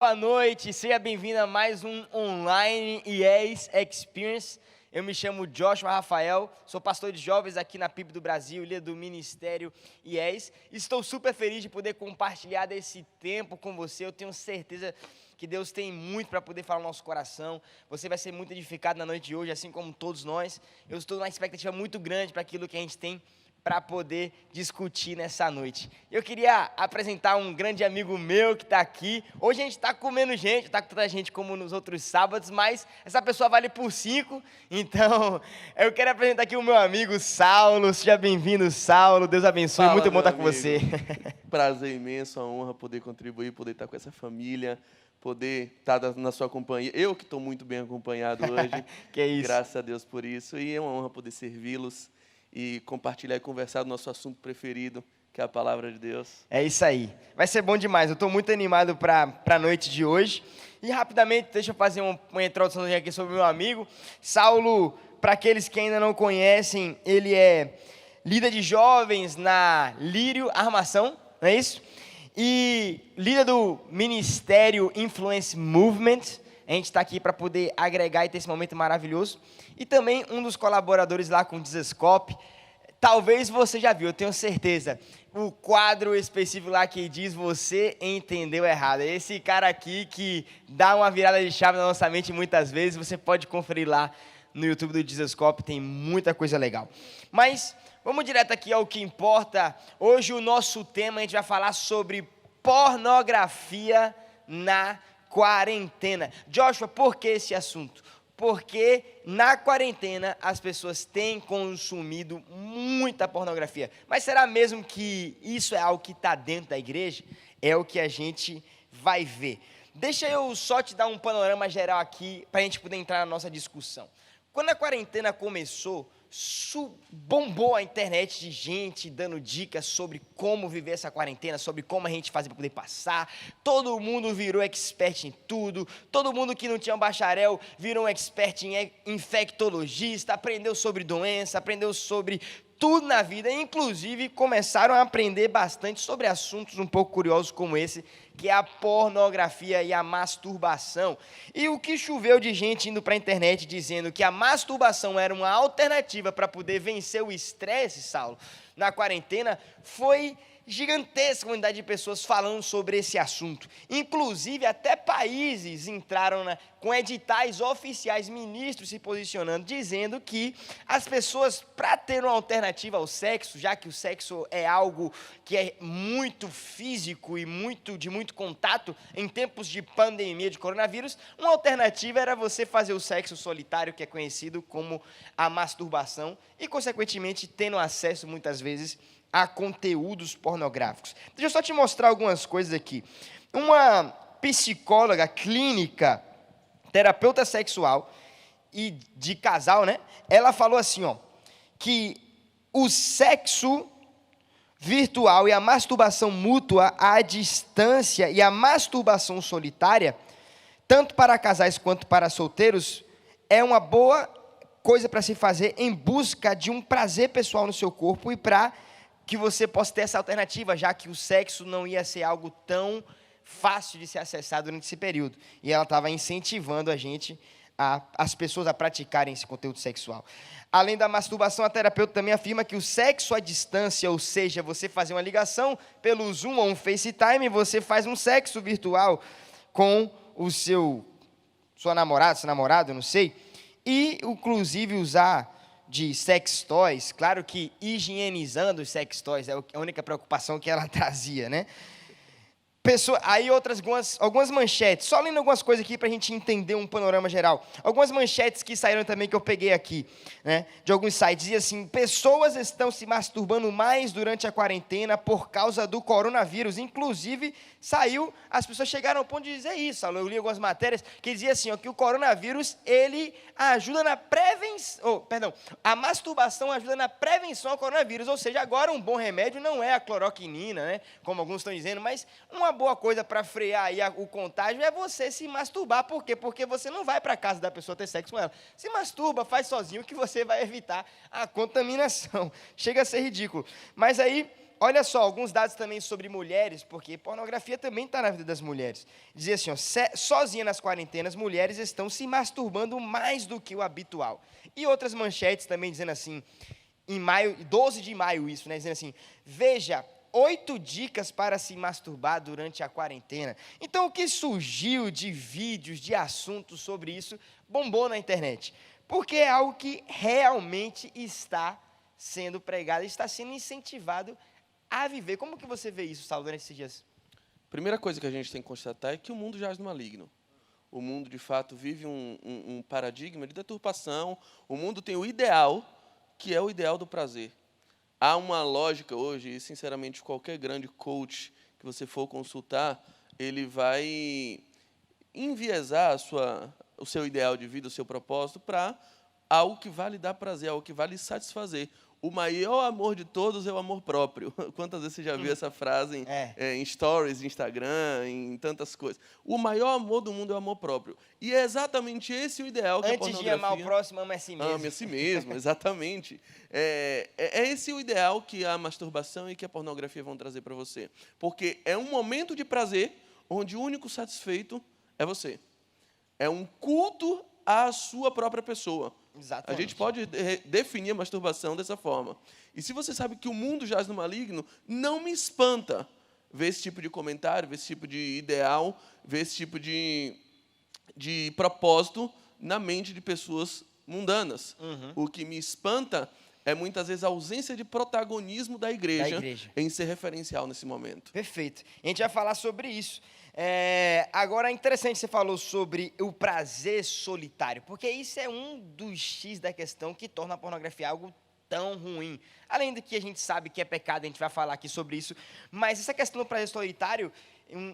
Boa noite, seja bem-vindo a mais um Online IES Experience. Eu me chamo Joshua Rafael, sou pastor de jovens aqui na PIB do Brasil, líder do Ministério IES. Estou super feliz de poder compartilhar desse tempo com você. Eu tenho certeza que Deus tem muito para poder falar no nosso coração. Você vai ser muito edificado na noite de hoje, assim como todos nós. Eu estou numa expectativa muito grande para aquilo que a gente tem para poder discutir nessa noite. Eu queria apresentar um grande amigo meu que está aqui. Hoje a gente está com menos gente, está com tanta gente como nos outros sábados, mas essa pessoa vale por 5, então eu quero apresentar aqui o meu amigo Saulo. Seja bem-vindo, Saulo, Deus abençoe, Fala, muito bom meu estar com amigo. você. Prazer imenso, a honra poder contribuir, poder estar com essa família, poder estar na sua companhia. Eu que estou muito bem acompanhado hoje, Que é isso. graças a Deus por isso, e é uma honra poder servi-los e compartilhar e conversar do nosso assunto preferido, que é a palavra de Deus. É isso aí. Vai ser bom demais. Eu estou muito animado para a noite de hoje. E rapidamente, deixa eu fazer uma introdução aqui sobre o meu amigo. Saulo, para aqueles que ainda não conhecem, ele é líder de jovens na Lírio Armação, não é isso? E líder do Ministério Influence Movement. A gente está aqui para poder agregar e ter esse momento maravilhoso. E também um dos colaboradores lá com o Dizascope. Talvez você já viu, eu tenho certeza, o quadro específico lá que diz "Você entendeu errado". É esse cara aqui que dá uma virada de chave na nossa mente muitas vezes. Você pode conferir lá no YouTube do Dizascope, tem muita coisa legal. Mas vamos direto aqui ao que importa. Hoje o nosso tema, a gente vai falar sobre pornografia na quarentena. Joshua, por que esse assunto? Porque na quarentena as pessoas têm consumido muita pornografia. Mas será mesmo que isso é algo que está dentro da igreja? É o que a gente vai ver. Deixa eu só te dar um panorama geral aqui para a gente poder entrar na nossa discussão. Quando a quarentena começou, bombou a internet de gente dando dicas sobre como viver essa quarentena, sobre como a gente fazer para poder passar. Todo mundo virou expert em tudo. Todo mundo que não tinha um bacharel virou um expert em infectologista, aprendeu sobre doença, aprendeu sobre tudo na vida. Inclusive, começaram a aprender bastante sobre assuntos um pouco curiosos como esse, que é a pornografia e a masturbação. E o que choveu de gente indo para a internet dizendo que a masturbação era uma alternativa para poder vencer o estresse, Saulo, na quarentena, foi gigantesca quantidade de pessoas falando sobre esse assunto. Inclusive, até países entraram com editais oficiais, ministros se posicionando, dizendo que as pessoas, para ter uma alternativa ao sexo, já que o sexo é algo que é muito físico e de muito contato, em tempos de pandemia de coronavírus, uma alternativa era você fazer o sexo solitário, que é conhecido como a masturbação, e, consequentemente, tendo acesso, muitas vezes, a conteúdos pornográficos. Deixa eu só te mostrar algumas coisas aqui. Uma psicóloga clínica, terapeuta sexual e de casal, né? Ela falou assim, que o sexo virtual e a masturbação mútua à distância e a masturbação solitária, tanto para casais quanto para solteiros, é uma boa coisa para se fazer em busca de um prazer pessoal no seu corpo e para que você possa ter essa alternativa, já que o sexo não ia ser algo tão fácil de ser acessado durante esse período. E ela estava incentivando as pessoas a praticarem esse conteúdo sexual. Além da masturbação, a terapeuta também afirma que o sexo à distância, ou seja, você fazer uma ligação pelo Zoom ou um FaceTime, você faz um sexo virtual com o sua namorada, seu namorado, não sei, e inclusive usar de sex toys, claro que higienizando os sex toys, é a única preocupação que ela trazia, né? Aí algumas manchetes, só lendo algumas coisas aqui para a gente entender um panorama geral. Algumas manchetes que saíram também, que eu peguei aqui, né, de alguns sites, dizia assim: pessoas estão se masturbando mais durante a quarentena por causa do coronavírus. Inclusive, as pessoas chegaram ao ponto de dizer isso. Eu li algumas matérias que diziam assim, que o coronavírus, ele ajuda na prevenção, a masturbação ajuda na prevenção ao coronavírus, ou seja, agora um bom remédio não é a cloroquinina, né, como alguns estão dizendo, mas uma boa coisa para frear aí o contágio é você se masturbar. Por quê? Porque você não vai para casa da pessoa ter sexo com ela. Se masturba, faz sozinho, que você vai evitar a contaminação. Chega a ser ridículo. Mas aí olha só, alguns dados também sobre mulheres, porque pornografia também está na vida das mulheres. Dizia assim, ó, sozinha nas quarentenas, mulheres estão se masturbando mais do que o habitual. E outras manchetes também dizendo assim, em maio, 12 de maio isso, né, dizendo assim, veja, 8 dicas para se masturbar durante a quarentena. Então, o que surgiu de vídeos, de assuntos sobre isso, bombou na internet. Porque é algo que realmente está sendo pregado, está sendo incentivado a viver. Como que você vê isso, Saulo, durante esses dias? Primeira coisa que a gente tem que constatar é que o mundo jaz no maligno. O mundo, de fato, vive um paradigma de deturpação. O mundo tem o ideal, que é o ideal do prazer. Há uma lógica hoje, e, sinceramente, qualquer grande coach que você for consultar, ele vai enviesar o seu ideal de vida, o seu propósito, para algo que vai lhe dar prazer, algo que vai lhe satisfazer. O maior amor de todos é o amor próprio. Quantas vezes você já viu essa frase em stories, em Instagram, em tantas coisas? O maior amor do mundo é o amor próprio. E é exatamente esse o ideal que a pornografia... Antes de amar o próximo, ame a si mesmo. Ame a si mesmo, exatamente. É esse o ideal que a masturbação e que a pornografia vão trazer para você. Porque é um momento de prazer onde o único satisfeito é você. É um culto à sua própria pessoa. Exatamente. A gente pode definir a masturbação dessa forma. E se você sabe que o mundo jaz no maligno, não me espanta ver esse tipo de comentário, ver esse tipo de ideal, ver esse tipo de propósito na mente de pessoas mundanas. O que me espanta é, muitas vezes, a ausência de protagonismo da igreja em ser referencial nesse momento. Perfeito. A gente vai falar sobre isso. Agora, é interessante que você falou sobre o prazer solitário, porque isso é um dos X da questão que torna a pornografia algo tão ruim. Além do que a gente sabe que é pecado, a gente vai falar aqui sobre isso, mas essa questão do prazer solitário,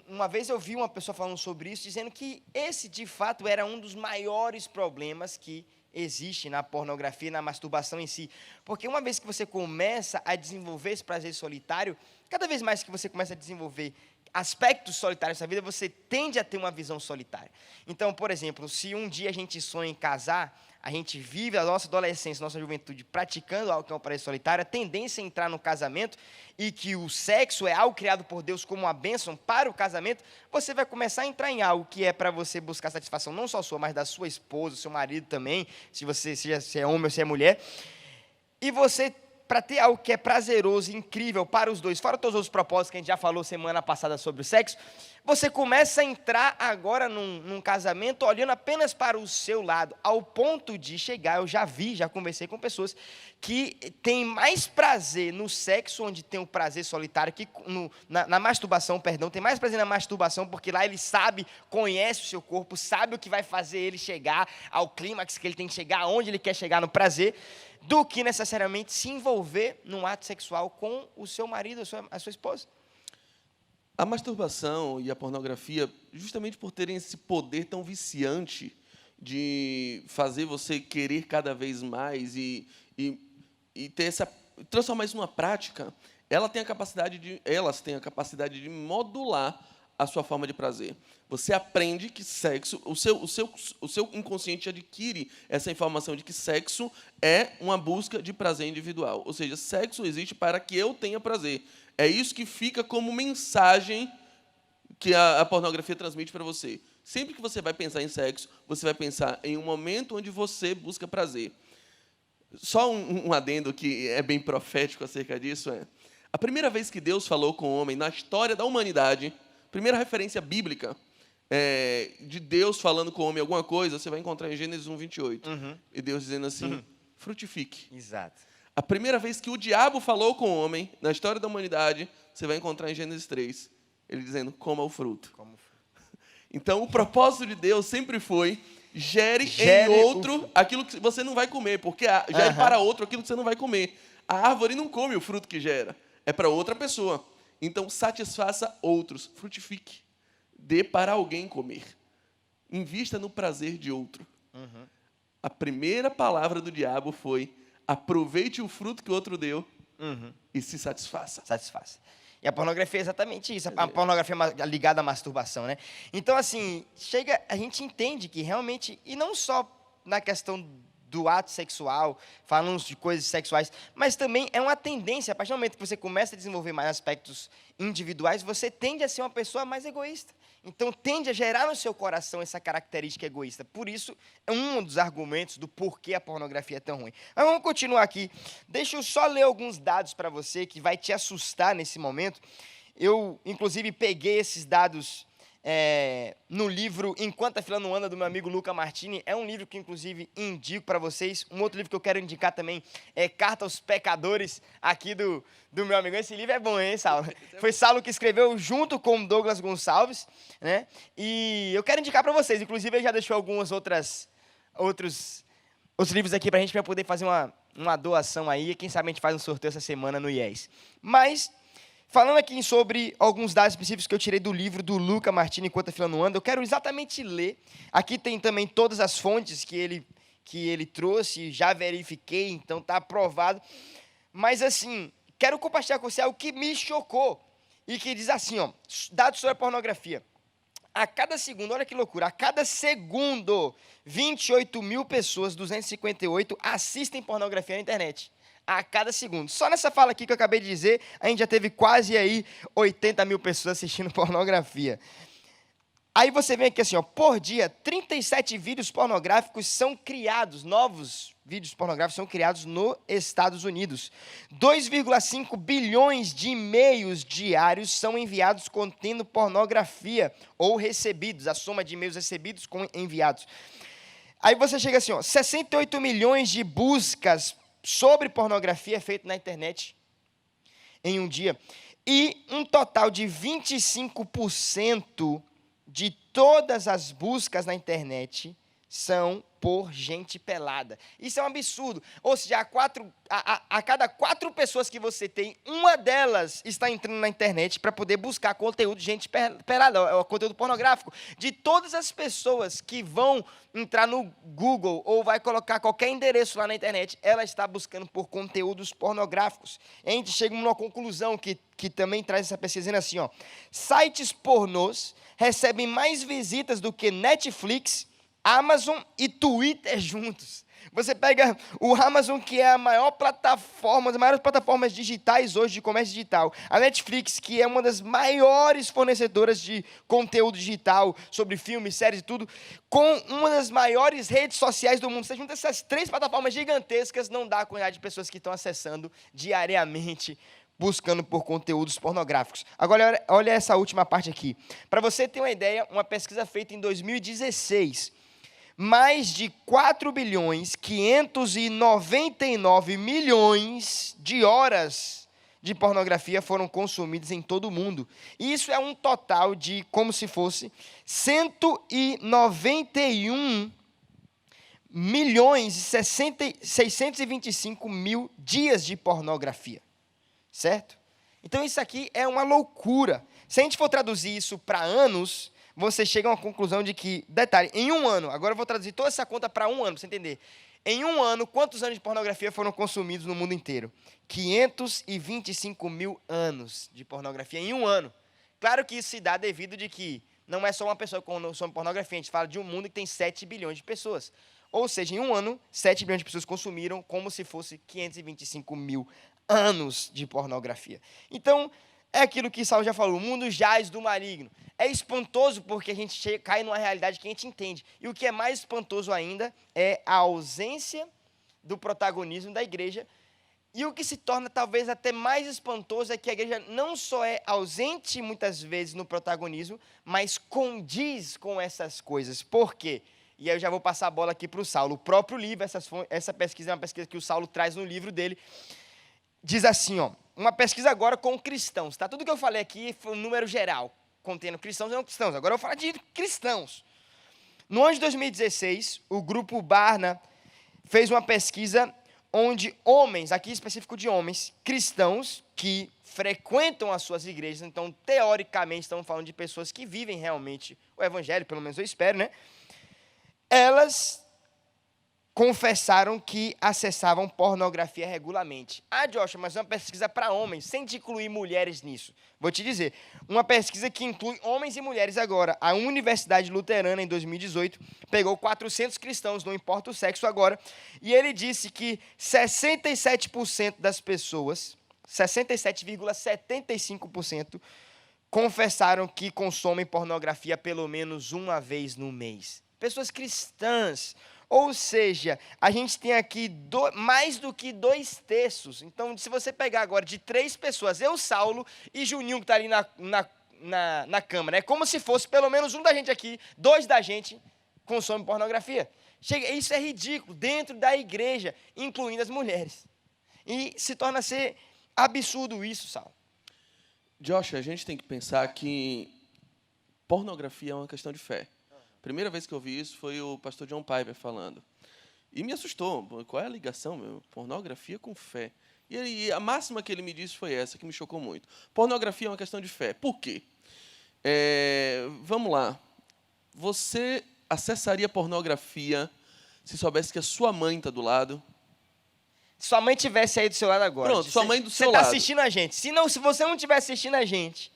uma vez eu vi uma pessoa falando sobre isso, dizendo que esse, de fato, era um dos maiores problemas que existe na pornografia, na masturbação em si. Porque uma vez que você começa a desenvolver esse prazer solitário, cada vez mais que você começa a desenvolver aspectos solitários da vida, você tende a ter uma visão solitária. Então, por exemplo, se um dia a gente sonha em casar, a gente vive a nossa adolescência, a nossa juventude praticando algo que é um prazer solitário, a tendência é entrar no casamento e que o sexo é algo criado por Deus como uma bênção para o casamento, você vai começar a entrar em algo que é para você buscar satisfação não só sua, mas da sua esposa, do seu marido também, se é homem ou se é mulher, e você, para ter algo que é prazeroso e incrível para os dois, fora todos os outros propósitos que a gente já falou semana passada sobre o sexo, você começa a entrar agora num casamento olhando apenas para o seu lado, ao ponto de chegar, eu já conversei com pessoas que têm mais prazer no sexo, onde tem o prazer solitário, que na masturbação, perdão, tem mais prazer na masturbação, porque lá ele sabe, conhece o seu corpo, sabe o que vai fazer ele chegar ao clímax que ele tem que chegar, aonde ele quer chegar no prazer, do que necessariamente se envolver num ato sexual com o seu marido, a sua esposa. A masturbação e a pornografia, justamente por terem esse poder tão viciante de fazer você querer cada vez mais e ter transformar isso numa prática, elas têm a capacidade de modular a sua forma de prazer. Você aprende que sexo, o seu inconsciente adquire essa informação de que sexo é uma busca de prazer individual. Ou seja, sexo existe para que eu tenha prazer. É isso que fica como mensagem que a pornografia transmite para você. Sempre que você vai pensar em sexo, você vai pensar em um momento onde você busca prazer. Só um adendo que é bem profético acerca disso é: a primeira vez que Deus falou com o homem na história da humanidade, primeira referência bíblica de Deus falando com o homem alguma coisa, você vai encontrar em Gênesis 1:28. E Deus dizendo assim, frutifique. Exato. A primeira vez que o diabo falou com o homem, na história da humanidade, você vai encontrar em Gênesis 3, ele dizendo, coma o fruto. Então, o propósito de Deus sempre foi, gere em outro aquilo que você não vai comer, porque gere para outro aquilo que você não vai comer. A árvore não come o fruto que gera, é para outra pessoa. Então, satisfaça outros, frutifique, dê para alguém comer. Invista no prazer de outro. A primeira palavra do diabo foi: aproveite o fruto que o outro deu e se satisfaça. Satisfaça. E a pornografia é exatamente isso. A pornografia é ligada à masturbação, né? Então, assim, a gente entende que realmente, e não só na questão do ato sexual, falamos de coisas sexuais, mas também é uma tendência, a partir do momento que você começa a desenvolver mais aspectos individuais, você tende a ser uma pessoa mais egoísta. Então, tende a gerar no seu coração essa característica egoísta. Por isso, é um dos argumentos do porquê a pornografia é tão ruim. Mas vamos continuar aqui. Deixa eu só ler alguns dados para você, que vai te assustar nesse momento. Eu, inclusive, peguei esses dados no livro Enquanto a Fila Não Anda, do meu amigo Luca Martini. É um livro que, inclusive, indico para vocês. Um outro livro que eu quero indicar também é Carta aos Pecadores, aqui do meu amigo. Esse livro é bom, hein, Saulo? Foi Saulo que escreveu junto com Douglas Gonçalves, né? E eu quero indicar para vocês. Inclusive, ele já deixou alguns outros livros aqui para a gente poder fazer uma doação aí. Quem sabe a gente faz um sorteio essa semana no IES. Mas, falando aqui sobre alguns dados específicos que eu tirei do livro do Luca Martini, Enquanto a Fila Não Anda, eu quero exatamente ler. Aqui tem também todas as fontes que ele trouxe, já verifiquei, então está aprovado. Mas, assim, quero compartilhar com você algo que me chocou e que diz assim, ó, dados sobre a pornografia. A cada segundo, olha que loucura, a cada segundo, 28 mil pessoas, 258, assistem pornografia na internet. A cada segundo. Só nessa fala aqui que eu acabei de dizer, a gente já teve quase aí 80 mil pessoas assistindo pornografia. Aí você vem aqui assim, ó, por dia, 37 vídeos pornográficos são criados, novos vídeos pornográficos são criados nos Estados Unidos. 2,5 bilhões de e-mails diários são enviados contendo pornografia ou recebidos, a soma de e-mails recebidos com enviados. Aí você chega assim, ó, 68 milhões de buscas sobre pornografia é feito na internet em um dia. E um total de 25% de todas as buscas na internet são por gente pelada. Isso é um absurdo. Ou seja, a cada 4 pessoas que você tem, uma delas está entrando na internet para poder buscar conteúdo de gente pelada, conteúdo pornográfico. De todas as pessoas que vão entrar no Google ou vai colocar qualquer endereço lá na internet, ela está buscando por conteúdos pornográficos. A gente chega a uma conclusão que também traz essa pesquisa dizendo assim, ó, sites pornôs recebem mais visitas do que Netflix, Amazon e Twitter juntos. Você pega o Amazon, que é a maior plataforma, das maiores plataformas digitais hoje de comércio digital. A Netflix, que é uma das maiores fornecedoras de conteúdo digital sobre filmes, séries e tudo, com uma das maiores redes sociais do mundo. Você junta essas 3 plataformas gigantescas, não dá a quantidade de pessoas que estão acessando diariamente, buscando por conteúdos pornográficos. Agora, olha essa última parte aqui. Para você ter uma ideia, uma pesquisa feita em 2016... mais de 4 bilhões 599 milhões de horas de pornografia foram consumidas em todo o mundo. E isso é um total de, como se fosse, 191 milhões e 625 mil dias de pornografia. Certo? Então, isso aqui é uma loucura. Se a gente for traduzir isso para anos, você chega a uma conclusão de que, detalhe, em um ano, agora eu vou traduzir toda essa conta para um ano, para você entender. Em um ano, quantos anos de pornografia foram consumidos no mundo inteiro? 525 mil anos de pornografia em um ano. Claro que isso se dá devido de que não é só uma pessoa que consome pornografia, a gente fala de um mundo que tem 7 bilhões de pessoas. Ou seja, em um ano, 7 bilhões de pessoas consumiram como se fosse 525 mil anos de pornografia. Então, é aquilo que Saulo já falou, o mundo jaz do maligno. É espantoso porque a gente cai numa realidade que a gente entende. E o que é mais espantoso ainda é a ausência do protagonismo da igreja. E o que se torna talvez até mais espantoso é que a igreja não só é ausente muitas vezes no protagonismo, mas condiz com essas coisas. Por quê? E aí eu já vou passar a bola aqui para o Saulo. O próprio livro, essa pesquisa é uma pesquisa que o Saulo traz no livro dele, diz assim, ó, uma pesquisa agora com cristãos, tá? Tudo que eu falei aqui foi um número geral, contendo cristãos e não cristãos. Agora eu vou falar de cristãos. No ano de 2016, o grupo Barna fez uma pesquisa onde homens, aqui específico de homens, cristãos que frequentam as suas igrejas, então, teoricamente, estamos falando de pessoas que vivem realmente o evangelho, pelo menos eu espero, né? Elas confessaram que acessavam pornografia regularmente. Ah, Joshua, mas é uma pesquisa para homens, sem te incluir mulheres nisso. Vou te dizer, uma pesquisa que inclui homens e mulheres agora. A Universidade Luterana, em 2018, pegou 400 cristãos, não importa o sexo agora, e ele disse que 67% das pessoas, 67,75%, confessaram que consomem pornografia pelo menos uma vez no mês. Pessoas cristãs. Ou seja, a gente tem aqui mais do que 2/3. Então, se você pegar agora de 3 pessoas, eu, Saulo e Juninho, que está ali na câmara, é como se fosse pelo menos um da gente aqui, 2 da gente consomem pornografia. Isso é ridículo, dentro da igreja, incluindo as mulheres. E se torna ser absurdo isso, Saulo. Josh, a gente tem que pensar que pornografia é uma questão de fé. Primeira vez que eu vi isso foi o pastor John Piper falando. E me assustou. Qual é a ligação, meu? Pornografia com fé. E a máxima que ele me disse foi essa, que me chocou muito. Pornografia é uma questão de fé. Por quê? Vamos lá. Você acessaria pornografia se soubesse que a sua mãe está do lado? Se sua mãe estivesse aí do seu lado agora. Pronto, sua mãe do seu lado. lado. Você está assistindo a gente. Se você não estivesse assistindo a gente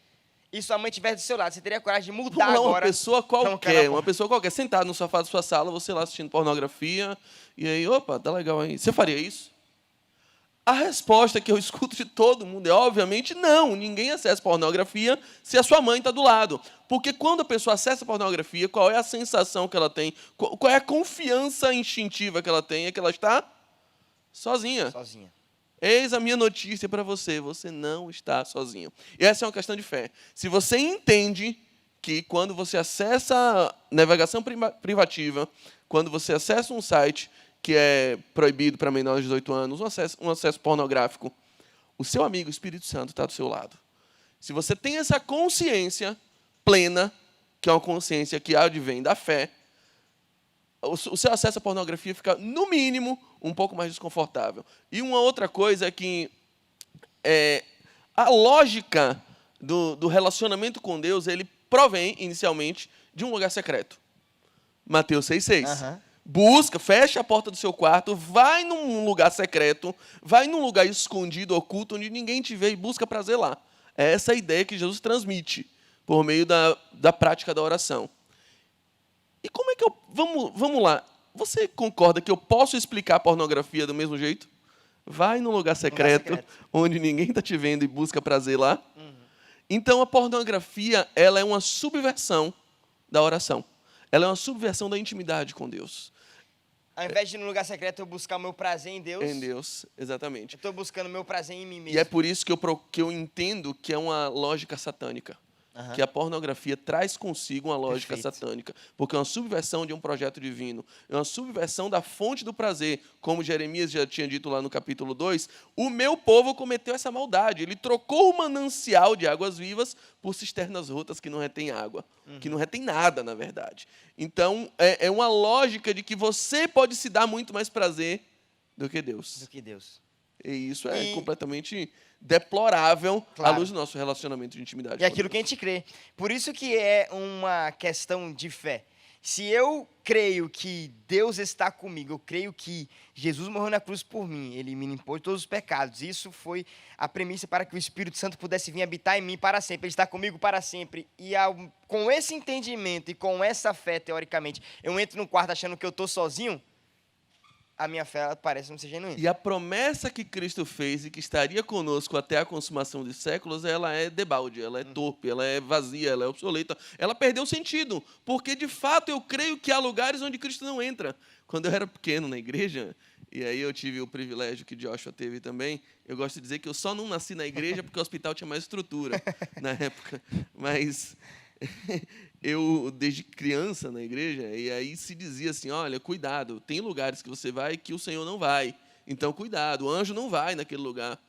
e sua mãe estivesse do seu lado, você teria coragem de mudar agora? Uma pessoa qualquer, sentada no sofá da sua sala, você lá assistindo pornografia, e aí, opa, tá legal aí. Você faria isso? A resposta que eu escuto de todo mundo é, obviamente, não. Ninguém acessa pornografia se a sua mãe está do lado. Porque quando a pessoa acessa pornografia, qual é a sensação que ela tem? Qual é a confiança instintiva que ela tem? É que ela está sozinha. Eis a minha notícia para você. Você não está sozinho. E essa é uma questão de fé. Se você entende que quando você acessa navegação privativa, quando você acessa um site que é proibido para menores de 18 anos, um acesso pornográfico, o seu amigo o Espírito Santo está do seu lado. Se você tem essa consciência plena, que é uma consciência que advém da fé, o seu acesso à pornografia fica, no mínimo, um pouco mais desconfortável. E uma outra coisa é que a lógica do relacionamento com Deus, ele provém, inicialmente, de um lugar secreto. Mateus 6,6. Busca, fecha a porta do seu quarto, vai num lugar secreto, vai num lugar escondido, oculto, onde ninguém te vê e busca prazer lá. É essa a ideia que Jesus transmite por meio da prática da oração. E como é que eu... Vamos lá. Você concorda que eu posso explicar a pornografia do mesmo jeito? Vai num lugar secreto, onde ninguém está te vendo e busca prazer lá. Então, a pornografia, ela é uma subversão da oração. Ela é uma subversão da intimidade com Deus. Ao invés de ir no lugar secreto eu buscar o meu prazer em Deus. Em Deus, exatamente. Eu estou buscando o meu prazer em mim mesmo. E é por isso que eu entendo que é uma lógica satânica. Que a pornografia traz consigo uma lógica satânica. Porque é uma subversão de um projeto divino. É uma subversão da fonte do prazer. Como Jeremias já tinha dito lá no capítulo 2, o meu povo cometeu essa maldade. Ele trocou o manancial de águas vivas por cisternas rotas que não retêm água. Que não retêm nada, na verdade. Então, é uma lógica de que você pode se dar muito mais prazer do que Deus. E isso é completamente deplorável à luz do nosso relacionamento de intimidade. E aquilo que a gente crê. Por isso que é uma questão de fé. Se eu creio que Deus está comigo, eu creio que Jesus morreu na cruz por mim, ele me limpou de todos os pecados. Isso foi a premissa para que o Espírito Santo pudesse vir habitar em mim para sempre. Ele está comigo para sempre. E com esse entendimento e com essa fé, teoricamente, eu entro no quarto achando que eu estou sozinho, a minha fé parece não ser genuína. E a promessa que Cristo fez e que estaria conosco até a consumação dos séculos, ela é debalde, ela é torpe, ela é vazia, ela é obsoleta. Ela perdeu sentido, porque, de fato, eu creio que há lugares onde Cristo não entra. Quando eu era pequeno na igreja, e aí eu tive o privilégio que Joshua teve também, eu gosto de dizer que eu só não nasci na igreja porque o hospital tinha mais estrutura na época. Mas... eu, desde criança na igreja, e aí se dizia assim, olha, cuidado, tem lugares que você vai que o Senhor não vai. Então, cuidado, o anjo não vai naquele lugar.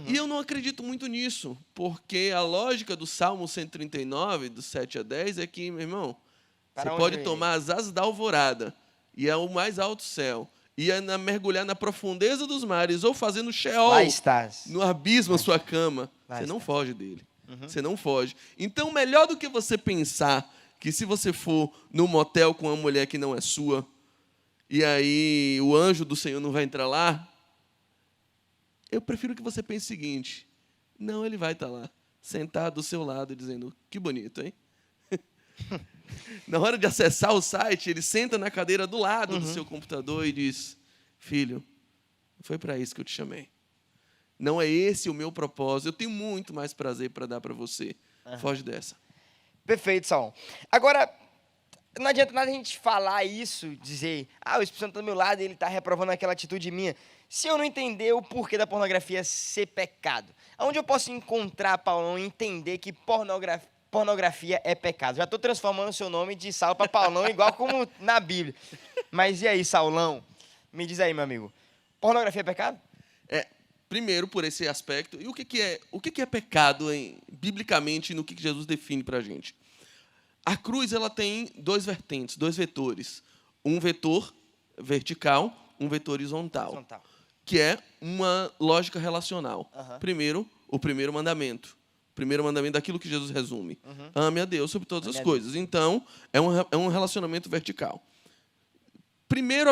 E eu não acredito muito nisso, porque a lógica do Salmo 139, do 7 a 10, é que, meu irmão, você pode tomar as asas da alvorada, e é o mais alto céu, e mergulhar na profundeza dos mares, ou fazer no Sheol, no abismo a sua cama, você não foge dele. Você não foge. Então, melhor do que você pensar que se você for num motel com uma mulher que não é sua, e aí o anjo do Senhor não vai entrar lá, eu prefiro que você pense o seguinte: não, ele vai estar lá, sentado do seu lado, dizendo, que bonito, hein? Na hora de acessar o site, ele senta na cadeira do lado do seu computador e diz, filho, foi para isso que eu te chamei. Não é esse o meu propósito. Eu tenho muito mais prazer para dar para você. Foge dessa. Perfeito, Saul. Agora, não adianta nada a gente falar isso, dizer, o Espírito Santo está do meu lado e ele está reprovando aquela atitude minha, se eu não entender o porquê da pornografia ser pecado. Onde eu posso encontrar, Paulão, e entender que pornografia é pecado? Já estou transformando o seu nome de Saulo para Paulão, igual como na Bíblia. Mas e aí, Saulão? Me diz aí, meu amigo. Pornografia é pecado? Primeiro, por esse aspecto. E o que é pecado, biblicamente, no que Jesus define para a gente? A cruz ela tem dois vertentes, dois vetores. Um vetor vertical, um vetor horizontal. Que é uma lógica relacional. Primeiro, o primeiro mandamento. O primeiro mandamento daquilo que Jesus resume. Ame a Deus sobre todas as coisas. Então, é um relacionamento vertical. Primeiro,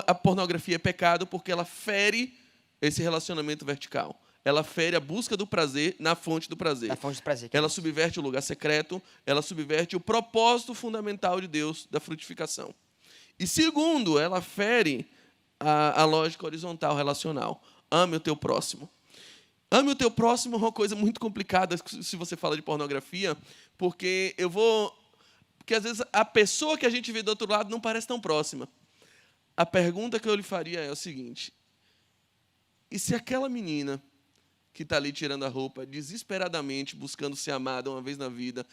a pornografia é pecado porque ela fere esse relacionamento vertical. Ela fere a busca do prazer na fonte do prazer. Na fonte do prazer. Ela subverte o lugar secreto, ela subverte o propósito fundamental de Deus da frutificação. E segundo, ela fere a lógica horizontal relacional. Ame o teu próximo. Ame o teu próximo é uma coisa muito complicada se você fala de pornografia, porque às vezes a pessoa que a gente vê do outro lado não parece tão próxima. A pergunta que eu lhe faria é o seguinte: e se aquela menina que está ali tirando a roupa, desesperadamente buscando ser amada uma vez na vida,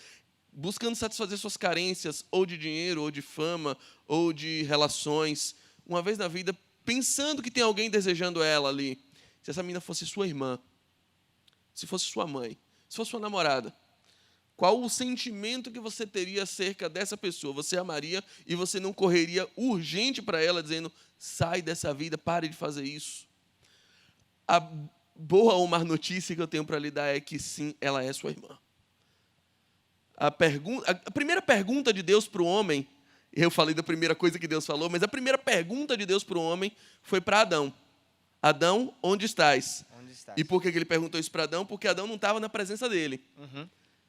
buscando satisfazer suas carências, ou de dinheiro, ou de fama, ou de relações, uma vez na vida, pensando que tem alguém desejando ela ali, se essa menina fosse sua irmã, se fosse sua mãe, se fosse sua namorada, qual o sentimento que você teria acerca dessa pessoa? Você amaria e você não correria urgente para ela, dizendo, sai dessa vida, pare de fazer isso? A boa ou má notícia que eu tenho para lhe dar é que sim, ela é sua irmã. A primeira pergunta de Deus para o homem, eu falei da primeira coisa que Deus falou, mas a primeira pergunta de Deus para o homem foi para Adão. Adão, onde estás? E por que ele perguntou isso para Adão? Porque Adão não estava na presença dele.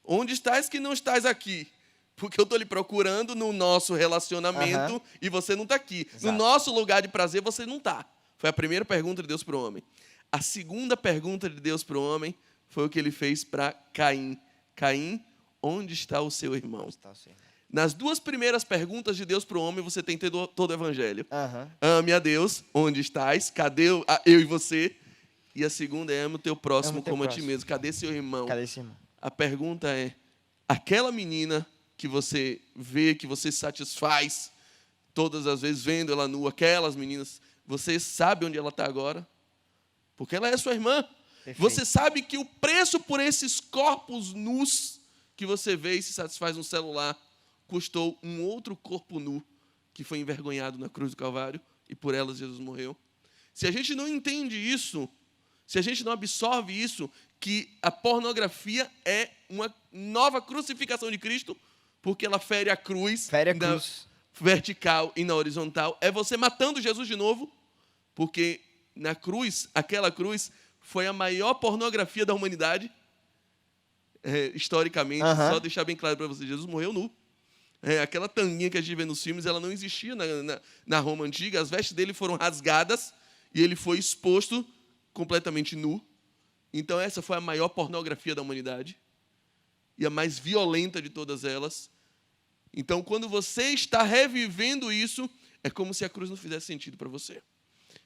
Onde estás que não estás aqui? Porque eu estou lhe procurando no nosso relacionamento e você não está aqui. Exato. No nosso lugar de prazer, você não está. Foi a primeira pergunta de Deus para o homem. A segunda pergunta de Deus para o homem foi o que ele fez para Caim. Caim, onde está o seu irmão? Nas duas primeiras perguntas de Deus para o homem, você tem todo o evangelho. Ame a Deus, onde estás? Cadê eu e você? E a segunda é ame o teu próximo como a ti mesmo. Cadê seu irmão? Cadê esse irmão? A pergunta é, aquela menina que você vê, que você satisfaz, todas as vezes vendo ela nua, aquelas meninas, você sabe onde ela está agora? Porque ela é sua irmã. Perfeito. Você sabe que o preço por esses corpos nus que você vê e se satisfaz no celular custou um outro corpo nu que foi envergonhado na cruz do Calvário e por elas Jesus morreu. Se a gente não entende isso, se a gente não absorve isso, que a pornografia é uma nova crucificação de Cristo, porque ela fere a cruz, na vertical e na horizontal, é você matando Jesus de novo, porque na cruz, aquela cruz foi a maior pornografia da humanidade, historicamente, só deixar bem claro para você, Jesus morreu nu. Aquela tanguinha que a gente vê nos filmes, ela não existia na Roma antiga, as vestes dele foram rasgadas e ele foi exposto completamente nu. Então essa foi a maior pornografia da humanidade e a mais violenta de todas elas. Então quando você está revivendo isso, é como se a cruz não fizesse sentido para você.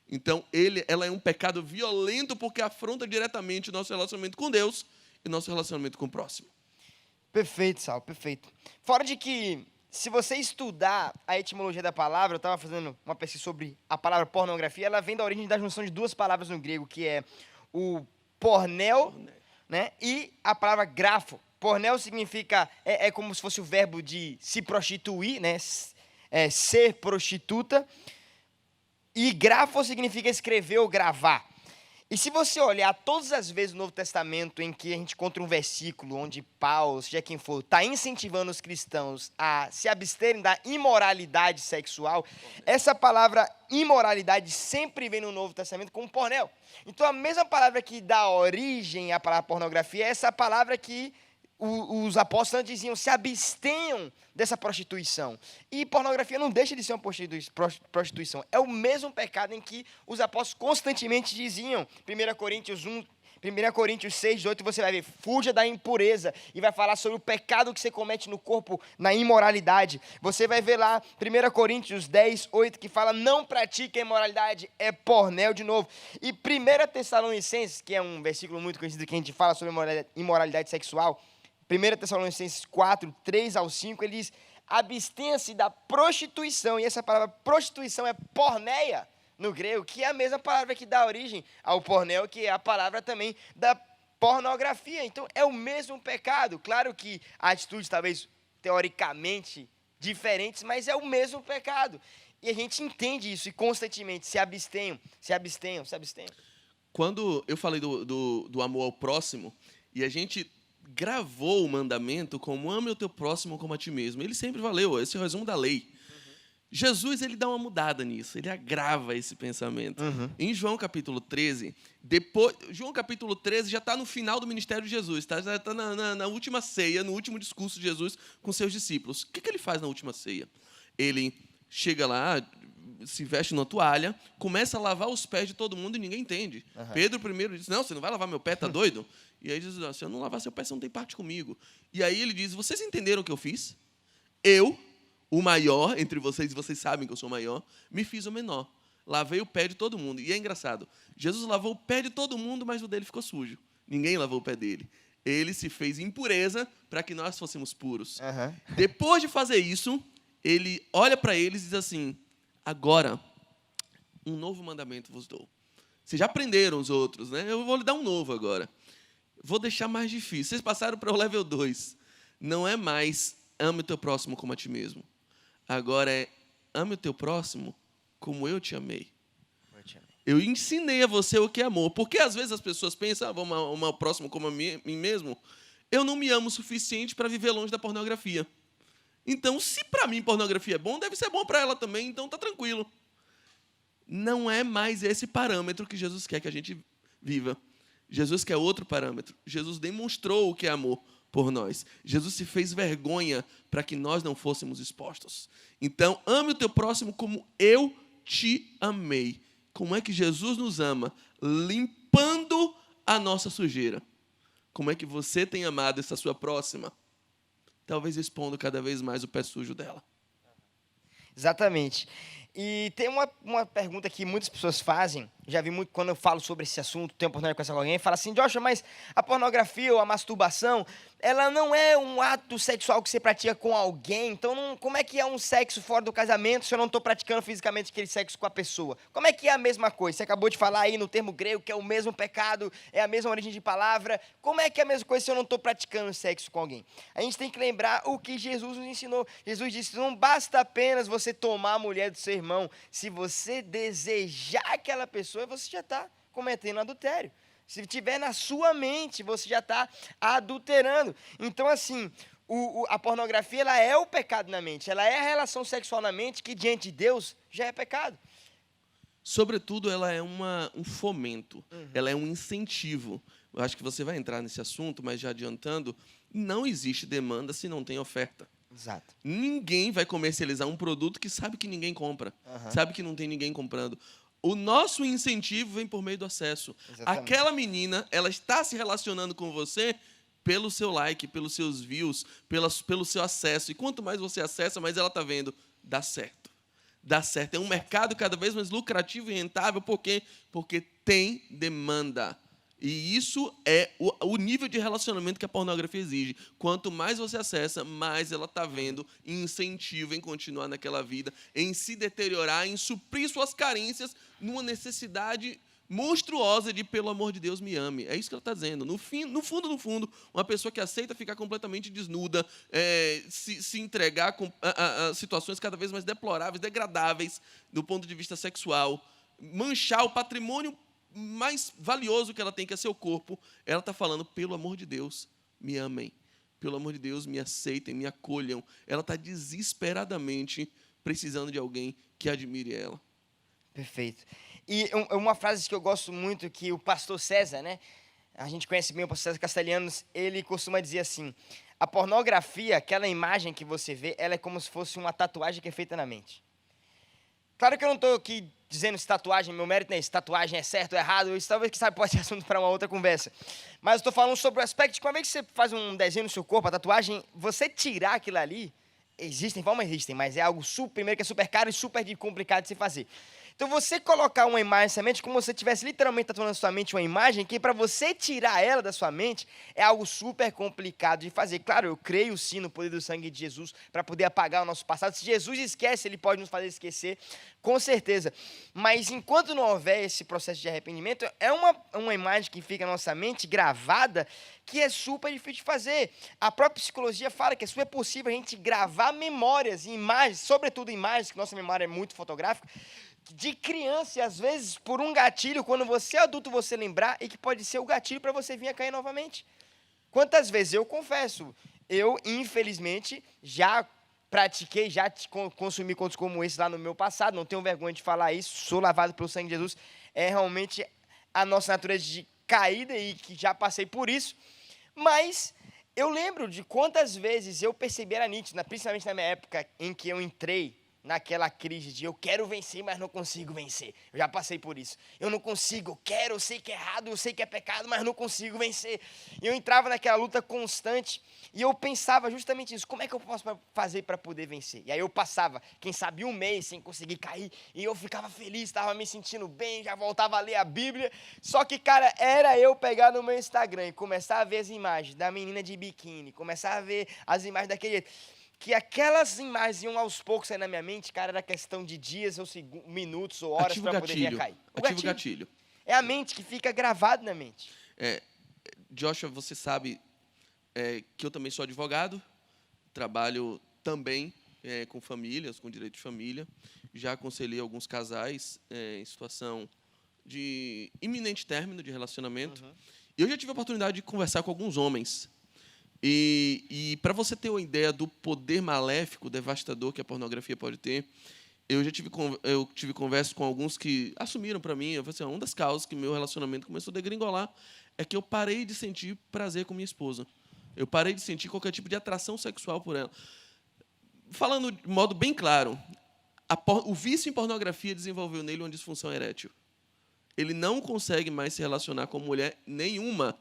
Então ela é um pecado violento porque afronta diretamente o nosso relacionamento com Deus e o nosso relacionamento com o próximo. Perfeito, Sal, perfeito. Fora de que, se você estudar a etimologia da palavra, eu estava fazendo uma pesquisa sobre a palavra pornografia, ela vem da origem da junção de duas palavras no grego, que é o pornel, né, e a palavra grafo. Pornel significa, é como se fosse o verbo de se prostituir, né, ser prostituta, e grafo significa escrever ou gravar. E se você olhar todas as vezes no Novo Testamento em que a gente encontra um versículo onde Paulo, seja quem for, está incentivando os cristãos a se absterem da imoralidade sexual, essa palavra imoralidade sempre vem no Novo Testamento como pornel. Então a mesma palavra que dá origem à palavra pornografia é essa palavra que os apóstolos diziam, se abstenham dessa prostituição. E pornografia não deixa de ser uma prostituição. É o mesmo pecado em que os apóstolos constantemente diziam. 1 Coríntios 6, 18, você vai ver, fuja da impureza. E vai falar sobre o pecado que você comete no corpo, na imoralidade. Você vai ver lá, 1 Coríntios 10, 8, que fala, não pratique a imoralidade, é pornel de novo. E 1 Tessalonicenses, que é um versículo muito conhecido que a gente fala sobre imoralidade sexual, 1 Tessalonicenses 4, 3 ao 5, ele diz, abstenha-se da prostituição, e essa palavra prostituição é porneia no grego, que é a mesma palavra que dá origem ao pornel, que é a palavra também da pornografia. Então, é o mesmo pecado. Claro que há atitudes, talvez, teoricamente diferentes, mas é o mesmo pecado. E a gente entende isso e constantemente se abstenham. Quando eu falei do amor ao próximo, e a gente gravou o mandamento como ame o teu próximo como a ti mesmo. Ele sempre valeu, esse é o resumo da lei. Jesus, ele dá uma mudada nisso, ele agrava esse pensamento. Em João capítulo 13, João capítulo 13 já está no final do ministério de Jesus, tá? Já está na última ceia, no último discurso de Jesus com seus discípulos. O que ele faz na última ceia? Ele chega lá, se veste numa toalha, começa a lavar os pés de todo mundo e ninguém entende. Pedro primeiro diz, não, você não vai lavar meu pé, tá doido? E aí Jesus, se eu não lavar seu pé, você não tem parte comigo. E aí ele diz, vocês entenderam o que eu fiz? Eu, o maior entre vocês, e vocês sabem que eu sou o maior, me fiz o menor. Lavei o pé de todo mundo. E é engraçado, Jesus lavou o pé de todo mundo, mas o dele ficou sujo. Ninguém lavou o pé dele. Ele se fez impureza para que nós fôssemos puros. Depois de fazer isso, ele olha para eles e diz assim, agora, um novo mandamento vos dou. Vocês já aprenderam os outros, né? Eu vou lhe dar um novo agora. Vou deixar mais difícil. Vocês passaram para o level 2. Não é mais ame o teu próximo como a ti mesmo. Agora é ame o teu próximo como eu te amei. Eu ensinei a você o que é amor. Porque às vezes as pessoas pensam, vou amar o próximo como a mim mesmo. Eu não me amo o suficiente para viver longe da pornografia. Então, se para mim pornografia é bom, deve ser bom para ela também, então tá tranquilo. Não é mais esse parâmetro que Jesus quer que a gente viva. Jesus quer outro parâmetro. Jesus demonstrou o que é amor por nós. Jesus se fez vergonha para que nós não fôssemos expostos. Então, ame o teu próximo como eu te amei. Como é que Jesus nos ama? Limpando a nossa sujeira. Como é que você tem amado essa sua próxima? Talvez expondo cada vez mais o pé sujo dela. Exatamente. E tem uma pergunta que muitas pessoas fazem, já vi muito quando eu falo sobre esse assunto, tenho a oportunidade de conversar com alguém, fala assim, Joshua, mas a pornografia ou a masturbação, ela não é um ato sexual que você pratica com alguém, então como é que é um sexo fora do casamento se eu não estou praticando fisicamente aquele sexo com a pessoa? Como é que é a mesma coisa? Você acabou de falar aí no termo grego que é o mesmo pecado, é a mesma origem de palavra, como é que é a mesma coisa se eu não estou praticando sexo com alguém? A gente tem que lembrar o que Jesus nos ensinou. Jesus disse, não basta apenas você tomar a mulher do seu irmão, se você desejar aquela pessoa, você já está cometendo adultério. Se estiver na sua mente, você já está adulterando. Então, assim, a pornografia ela é o pecado na mente. Ela é a relação sexual na mente que, diante de Deus, já é pecado. Sobretudo, ela é um fomento. Ela é um incentivo. Eu acho que você vai entrar nesse assunto, mas já adiantando, não existe demanda se não tem oferta. Exato. Ninguém vai comercializar um produto que sabe que ninguém compra. Sabe que não tem ninguém comprando. O nosso incentivo vem por meio do acesso. Exatamente. Aquela menina, ela está se relacionando com você pelo seu like, pelos seus views, pelo seu acesso. E quanto mais você acessa, mais ela está vendo. Dá certo. Dá certo. É um mercado cada vez mais lucrativo e rentável. Por quê? Porque tem demanda. E isso é o nível de relacionamento que a pornografia exige. Quanto mais você acessa, mais ela está vendo incentivo em continuar naquela vida, em se deteriorar, em suprir suas carências, numa necessidade monstruosa de, pelo amor de Deus, me ame. É isso que ela está dizendo. No fundo, uma pessoa que aceita ficar completamente desnuda, se entregar a situações cada vez mais deploráveis, degradáveis, do ponto de vista sexual, manchar o patrimônio mais valioso que ela tem, que é seu corpo, ela está falando, pelo amor de Deus, me amem. Pelo amor de Deus, me aceitem, me acolham. Ela está desesperadamente precisando de alguém que admire ela. Perfeito. E uma frase que eu gosto muito, que o pastor César, né? A gente conhece bem o pastor César Castelhanos, ele costuma dizer assim: a pornografia, aquela imagem que você vê, ela é como se fosse uma tatuagem que é feita na mente. Claro que eu não estou aqui dizendo se tatuagem, meu mérito não é esse, tatuagem é certo ou errado, isso talvez, que sabe, pode ser assunto para uma outra conversa. Mas eu estou falando sobre o aspecto de como é que você faz um desenho no seu corpo, a tatuagem, você tirar aquilo ali, existem, mas é algo primeiro que é super caro e super complicado de se fazer. Então, você colocar uma imagem na sua mente, como se você estivesse literalmente tatuando na sua mente uma imagem, que para você tirar ela da sua mente, é algo super complicado de fazer. Claro, eu creio sim no poder do sangue de Jesus para poder apagar o nosso passado. Se Jesus esquece, ele pode nos fazer esquecer, com certeza. Mas enquanto não houver esse processo de arrependimento, é uma imagem que fica na nossa mente gravada, que é super difícil de fazer. A própria psicologia fala que é super possível a gente gravar memórias, imagens, sobretudo imagens, que nossa memória é muito fotográfica, de criança, e às vezes por um gatilho, quando você é adulto, você lembrar, e que pode ser o gatilho para você vir a cair novamente. Quantas vezes, eu confesso, eu, infelizmente, já pratiquei, já consumi contos como esse lá no meu passado, não tenho vergonha de falar isso, sou lavado pelo sangue de Jesus, é realmente a nossa natureza de caída, e que já passei por isso, mas eu lembro de quantas vezes eu percebi, era nítido, principalmente na minha época em que eu entrei naquela crise de eu quero vencer, mas não consigo vencer. Eu já passei por isso. Eu não consigo, eu quero, eu sei que é errado, eu sei que é pecado, mas não consigo vencer. E eu entrava naquela luta constante e eu pensava justamente isso, como é que eu posso fazer para poder vencer? E aí eu passava, quem sabe, um mês sem conseguir cair, e eu ficava feliz, estava me sentindo bem, já voltava a ler a Bíblia. Só que, cara, era eu pegar no meu Instagram e começar a ver as imagens da menina de biquíni, começar a ver as imagens daquele jeito, que aquelas imagens iam aos poucos aí na minha mente, cara, era questão de dias ou minutos ou horas para poder vir a cair. Ativa o gatilho. É a mente que fica gravada na mente. Joshua, você sabe que eu também sou advogado, trabalho também com famílias, com direito de família. Já aconselhei alguns casais em situação de iminente término de relacionamento. E eu já tive a oportunidade de conversar com alguns homens. E para você ter uma ideia do poder maléfico, devastador que a pornografia pode ter, eu tive conversa com alguns que assumiram para mim, eu falei assim, uma das causas que meu relacionamento começou a degringolar é que eu parei de sentir prazer com minha esposa. Eu parei de sentir qualquer tipo de atração sexual por ela. Falando de modo bem claro, o vício em pornografia desenvolveu nele uma disfunção erétil. Ele não consegue mais se relacionar com mulher nenhuma.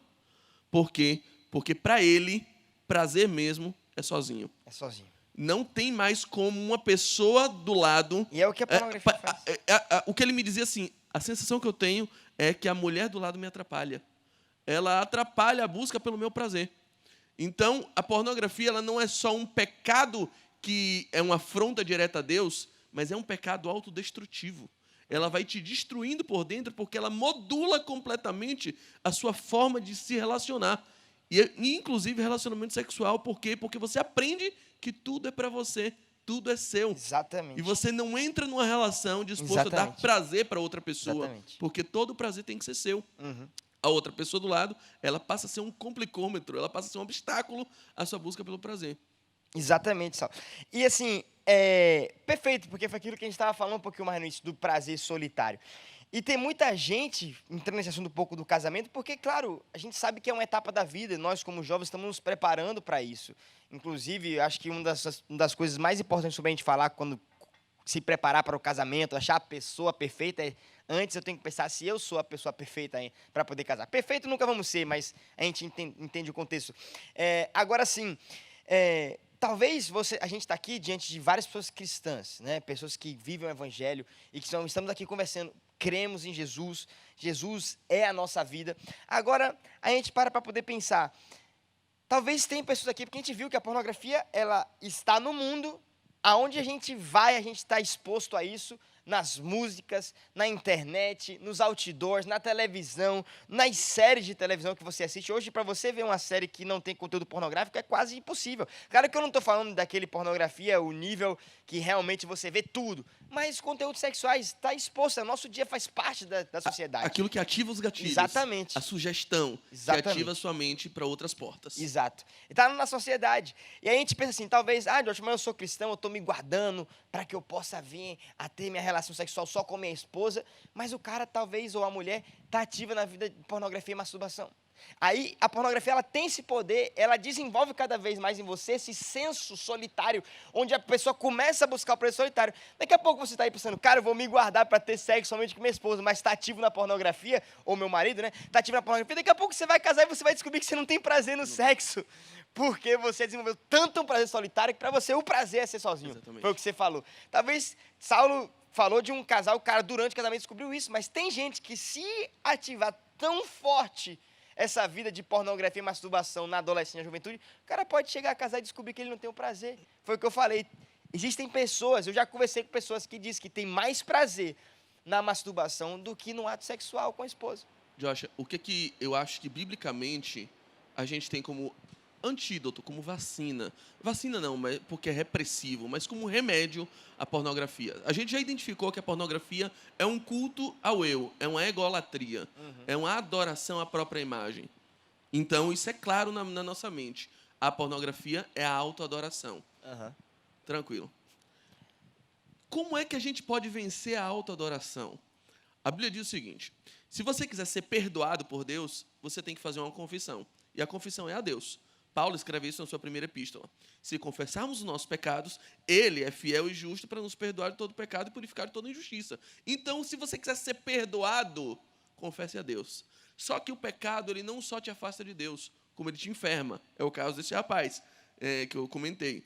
Por quê? Porque para ele, prazer mesmo é sozinho. É sozinho. Não tem mais como uma pessoa do lado... E é o que a pornografia faz. O que ele me dizia assim, a sensação que eu tenho é que a mulher do lado me atrapalha. Ela atrapalha a busca pelo meu prazer. Então, a pornografia ela não é só um pecado que é uma afronta direta a Deus, mas é um pecado autodestrutivo. Ela vai te destruindo por dentro porque ela modula completamente a sua forma de se relacionar. E inclusive relacionamento sexual, por quê? Porque você aprende que tudo é para você, tudo é seu. Exatamente. E você não entra numa relação disposto a dar prazer para outra pessoa, porque todo prazer tem que ser seu. A outra pessoa do lado, ela passa a ser um complicômetro, ela passa a ser um obstáculo à sua busca pelo prazer. Exatamente, Sal. E assim, perfeito, porque foi aquilo que a gente estava falando um pouquinho mais no início, do prazer solitário. E tem muita gente entrando nesse assunto um pouco do casamento, porque, claro, a gente sabe que é uma etapa da vida, nós como jovens estamos nos preparando para isso. Inclusive, acho que uma das coisas mais importantes sobre a gente falar quando se preparar para o casamento, achar a pessoa perfeita, antes eu tenho que pensar se eu sou a pessoa perfeita para poder casar. Perfeito nunca vamos ser, mas a gente entende o contexto. Agora sim, talvez a gente está aqui diante de várias pessoas cristãs, né? Pessoas que vivem o evangelho e que estamos aqui conversando, cremos em Jesus, Jesus é a nossa vida. Agora, a gente para poder pensar, talvez tenha pessoas aqui, porque a gente viu que a pornografia ela está no mundo, aonde a gente vai, a gente está exposto a isso, nas músicas, na internet, nos outdoors, na televisão, nas séries de televisão que você assiste. Hoje, para você ver uma série que não tem conteúdo pornográfico, é quase impossível. Claro que eu não estou falando daquele pornografia, o nível que realmente você vê tudo, mas conteúdos sexuais está exposto. O nosso dia faz parte da sociedade. Aquilo que ativa os gatilhos. Exatamente. A sugestão Exatamente. que ativa a sua mente para outras portas. Exato. Está na sociedade. E aí a gente pensa assim, talvez, Josh, mas eu sou cristão, eu estou me guardando para que eu possa vir a ter minha relação sexual só com minha esposa, mas o cara, talvez, ou a mulher, está ativa na vida de pornografia e masturbação. Aí a pornografia ela tem esse poder, ela desenvolve cada vez mais em você esse senso solitário, onde a pessoa começa a buscar o prazer solitário. Daqui a pouco você está aí pensando, cara, eu vou me guardar para ter sexo somente com minha esposa, mas está ativo na pornografia, ou meu marido, né? Está ativo na pornografia. Daqui a pouco você vai casar e você vai descobrir que você não tem prazer no sexo, porque você desenvolveu tanto um prazer solitário que para você o prazer é ser sozinho. Exatamente. Foi o que você falou. Talvez Saulo falou de um casal, o cara durante o casamento descobriu isso, mas tem gente que se ativar tão forte essa vida de pornografia e masturbação na adolescência e na juventude, o cara pode chegar a casar e descobrir que ele não tem o prazer. Foi o que eu falei. Existem pessoas, eu já conversei com pessoas que dizem que tem mais prazer na masturbação do que no ato sexual com a esposa. Josh, o que eu acho que biblicamente a gente tem como antídoto, como vacina. Vacina não, mas porque é repressivo, mas como remédio à pornografia. A gente já identificou que a pornografia é um culto ao eu, é uma egolatria, é uma adoração à própria imagem. Então, isso é claro na nossa mente. A pornografia é a autoadoração. Tranquilo. Como é que a gente pode vencer a autoadoração? A Bíblia diz o seguinte: se você quiser ser perdoado por Deus, você tem que fazer uma confissão. E a confissão é a Deus. Paulo escreve isso na sua primeira epístola. Se confessarmos os nossos pecados, Ele é fiel e justo para nos perdoar de todo pecado e purificar de toda injustiça. Então, se você quiser ser perdoado, confesse a Deus. Só que o pecado, ele não só te afasta de Deus, como ele te enferma. É o caso desse rapaz que eu comentei.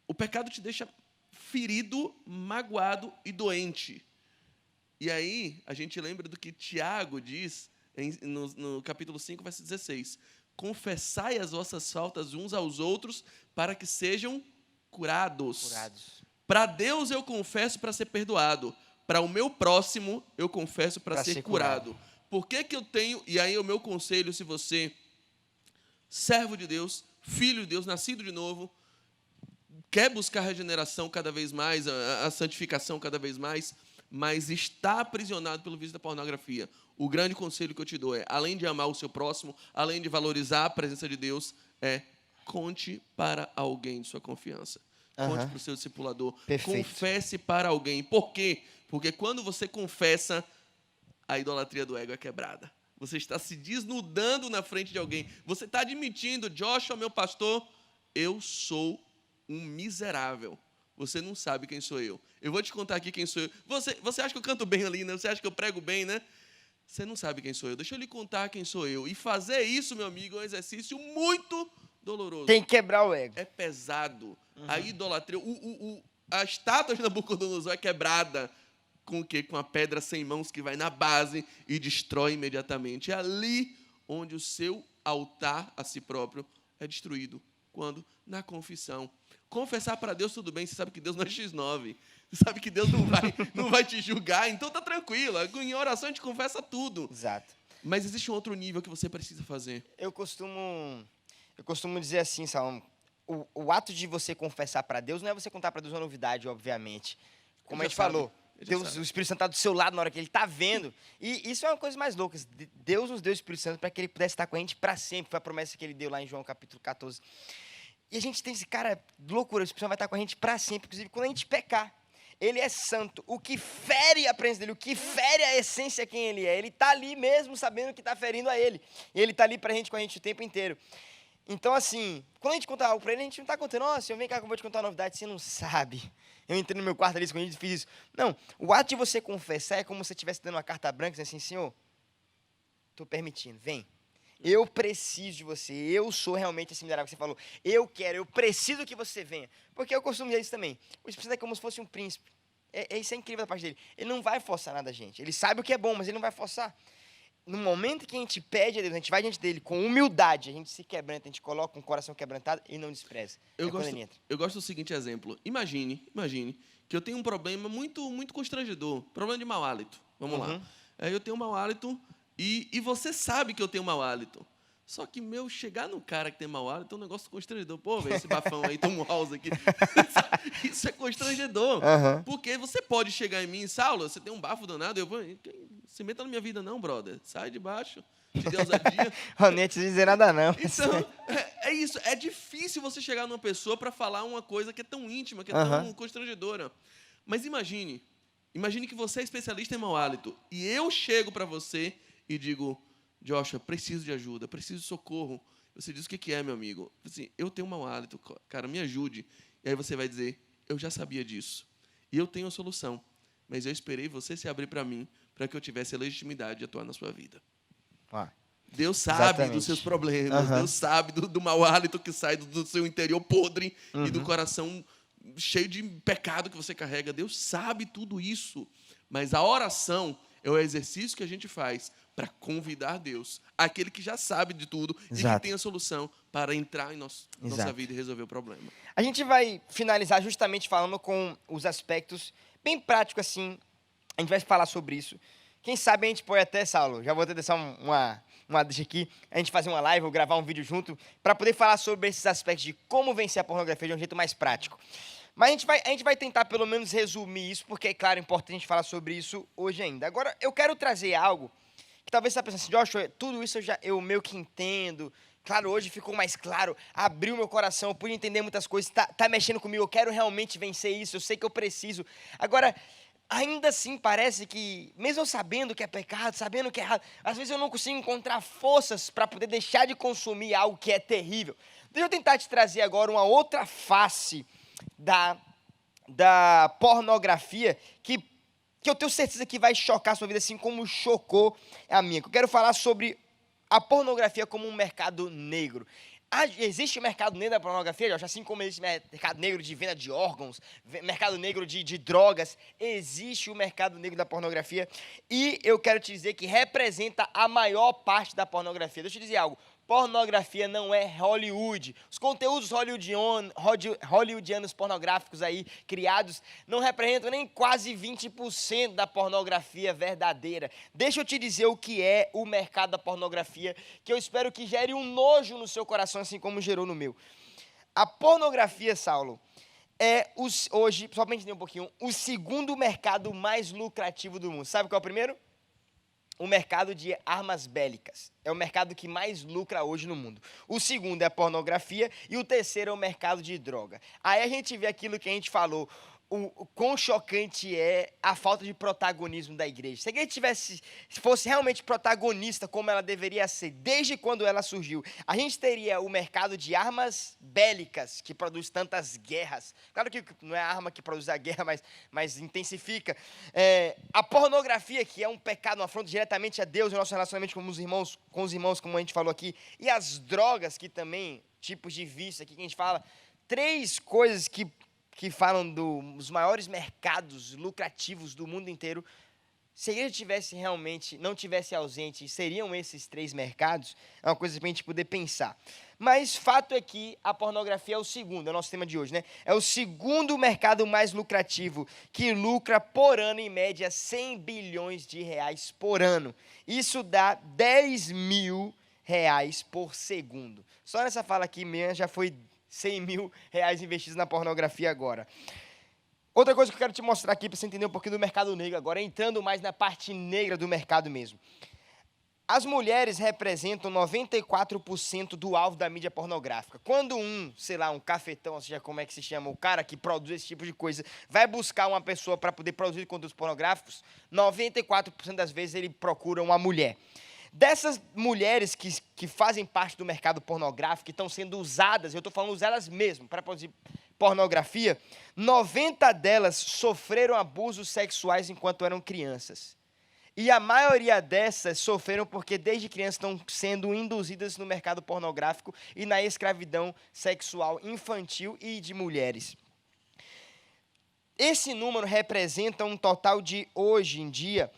O pecado te deixa ferido, magoado e doente. E aí, a gente lembra do que Tiago diz no capítulo 5, verso 16. Confessai as vossas faltas uns aos outros para que sejam curados. Para Deus eu confesso para ser perdoado. Para o meu próximo eu confesso para ser curado. Por que eu tenho... E aí o meu conselho, se você, servo de Deus, filho de Deus, nascido de novo, quer buscar a regeneração cada vez mais, a santificação cada vez mais, mas está aprisionado pelo vício da pornografia. O grande conselho que eu te dou é, além de amar o seu próximo, além de valorizar a presença de Deus, conte para alguém de sua confiança. Conte para o seu discipulador. Perfeito. Confesse para alguém. Por quê? Porque quando você confessa, a idolatria do ego é quebrada. Você está se desnudando na frente de alguém. Você está admitindo, Joshua, meu pastor, eu sou um miserável. Você não sabe quem sou eu. Eu vou te contar aqui quem sou eu. Você acha que eu canto bem ali, né? Você acha que eu prego bem, né? Você não sabe quem sou eu. Deixa eu lhe contar quem sou eu. E fazer isso, meu amigo, é um exercício muito doloroso. Tem que quebrar o ego. É pesado. A idolatria... A estátua de Nabucodonosor é quebrada com o quê? Com a pedra sem mãos que vai na base e destrói imediatamente. É ali onde o seu altar a si próprio é destruído. Quando? Na confissão. Confessar para Deus tudo bem, você sabe que Deus não é X9. Você sabe que Deus não vai te julgar, então tá tranquilo. Em oração a gente confessa tudo. Exato. Mas existe um outro nível que você precisa fazer. Eu costumo dizer assim, Salão, o ato de você confessar para Deus não é você contar para Deus uma novidade, obviamente. Como a gente falou, Deus, o Espírito Santo está do seu lado na hora que ele está vendo. E isso é uma coisa mais louca. Deus nos deu o Espírito Santo para que ele pudesse estar com a gente para sempre. Foi a promessa que ele deu lá em João capítulo 14. E a gente tem esse cara, loucura, o Espírito Santo vai estar com a gente para sempre, inclusive quando a gente pecar. Ele é santo. O que fere a presença dele, o que fere a essência quem ele é, ele está ali mesmo sabendo que está ferindo a ele. E ele está ali com a gente o tempo inteiro. Então, assim, quando a gente conta algo para ele, a gente não está contando, nossa, vem cá que eu vou te contar uma novidade, você não sabe. Eu entrei no meu quarto ali escondido e fiz isso. Não, o ato de você confessar é como se você estivesse dando uma carta branca, dizendo assim, Senhor, estou permitindo, vem. Eu preciso de você, eu sou realmente esse miserável que você falou. Eu quero, eu preciso que você venha. Porque eu costumo dizer isso também. O Espírito Santo é como se fosse um príncipe. Isso é incrível da parte dele. Ele não vai forçar nada, gente. Ele sabe o que é bom, mas ele não vai forçar. No momento que a gente pede a Deus, a gente vai diante dele com humildade, a gente se quebranta, a gente coloca um coração quebrantado e não despreza. Eu gosto do seguinte exemplo. Imagine que eu tenho um problema muito constrangedor, problema de mau hálito. Vamos lá. Eu tenho mau hálito e você sabe que eu tenho mau hálito. Só que, chegar no cara que tem mau hálito é um negócio constrangedor. Pô, velho, esse bafão aí, toma um house aqui. Isso é constrangedor. Porque você pode chegar em mim, Saulo, você tem um bafo danado, eu vou... Se meta na minha vida não, brother. Sai de baixo. Te dê ousadia. Eu nem te dizer nada, não. Então, é isso. É difícil você chegar numa pessoa para falar uma coisa que é tão íntima, que é tão constrangedora. Mas imagine que você é especialista em mau hálito. E eu chego para você e digo... Joshua, preciso de ajuda, preciso de socorro. Você diz, o que é, meu amigo? Assim, eu tenho um mau hálito, cara, me ajude. E aí você vai dizer, eu já sabia disso. E eu tenho a solução. Mas eu esperei você se abrir para mim, para que eu tivesse a legitimidade de atuar na sua vida. Deus sabe dos seus problemas. Deus sabe do mau hálito que sai do seu interior podre e do coração cheio de pecado que você carrega. Deus sabe tudo isso. Mas a oração é o exercício que a gente faz para convidar Deus, aquele que já sabe de tudo e que tem a solução para entrar em nossa vida e resolver o problema. A gente vai finalizar justamente falando com os aspectos bem práticos, assim. A gente vai falar sobre isso. Quem sabe a gente pode até, Saulo, já vou até deixar uma deixa aqui, a gente fazer uma live ou gravar um vídeo junto para poder falar sobre esses aspectos de como vencer a pornografia de um jeito mais prático. Mas a gente vai tentar pelo menos resumir isso, porque é claro, é importante a gente falar sobre isso hoje ainda. Agora, eu quero trazer algo que talvez você está pensando assim, Joshua, tudo isso eu meio que entendo. Claro, hoje ficou mais claro, abriu meu coração, eu pude entender muitas coisas, tá mexendo comigo, eu quero realmente vencer isso, eu sei que eu preciso. Agora, ainda assim parece que, mesmo eu sabendo que é pecado, sabendo que é errado, às vezes eu não consigo encontrar forças para poder deixar de consumir algo que é terrível. Deixa eu tentar te trazer agora uma outra face da pornografia que eu tenho certeza que vai chocar a sua vida assim como chocou a minha. Eu quero falar sobre a pornografia como um mercado negro. Existe o mercado negro da pornografia, Josh? Assim como existe mercado negro de venda de órgãos, mercado negro de drogas, existe o mercado negro da pornografia e eu quero te dizer que representa a maior parte da pornografia. Deixa eu te dizer algo. Pornografia não é Hollywood. Os conteúdos hollywoodianos pornográficos aí criados não representam nem quase 20% da pornografia verdadeira. Deixa eu te dizer o que é o mercado da pornografia, que eu espero que gere um nojo no seu coração, assim como gerou no meu. A pornografia, Saulo, é hoje, só para entender um pouquinho, o segundo mercado mais lucrativo do mundo. Sabe qual é o primeiro? O mercado de armas bélicas. É o mercado que mais lucra hoje no mundo. O segundo é a pornografia e o terceiro é o mercado de droga. Aí a gente vê aquilo que a gente falou, o quão chocante é a falta de protagonismo da igreja. Se a igreja fosse realmente protagonista como ela deveria ser, desde quando ela surgiu, a gente teria o mercado de armas bélicas, que produz tantas guerras. Claro que não é a arma que produz a guerra, mas intensifica. A pornografia, que é um pecado, uma afronta diretamente a Deus, o nosso relacionamento com os irmãos, como a gente falou aqui, e as drogas, que também, tipos de vício aqui que a gente fala, três coisas que falam dos maiores mercados lucrativos do mundo inteiro. Se a igreja não tivesse ausente, seriam esses três mercados? É uma coisa para a gente poder pensar. Mas fato é que a pornografia é o segundo, é o nosso tema de hoje, né? É o segundo mercado mais lucrativo, que lucra por ano, em média, 100 bilhões de reais por ano. Isso dá 10 mil reais por segundo. Só nessa fala aqui mesmo já foi 100 mil reais investidos na pornografia agora. Outra coisa que eu quero te mostrar aqui, para você entender um pouquinho do mercado negro agora, entrando mais na parte negra do mercado mesmo. As mulheres representam 94% do alvo da mídia pornográfica. Quando um cafetão, ou seja, como é que se chama, o cara que produz esse tipo de coisa, vai buscar uma pessoa para poder produzir conteúdos pornográficos, 94% das vezes ele procura uma mulher. Dessas mulheres que fazem parte do mercado pornográfico, que estão sendo usadas, eu estou falando usadas mesmo, para produzir pornografia, 90 delas sofreram abusos sexuais enquanto eram crianças. E a maioria dessas sofreram porque desde crianças estão sendo induzidas no mercado pornográfico e na escravidão sexual infantil e de mulheres. Esse número representa um total de, hoje em dia,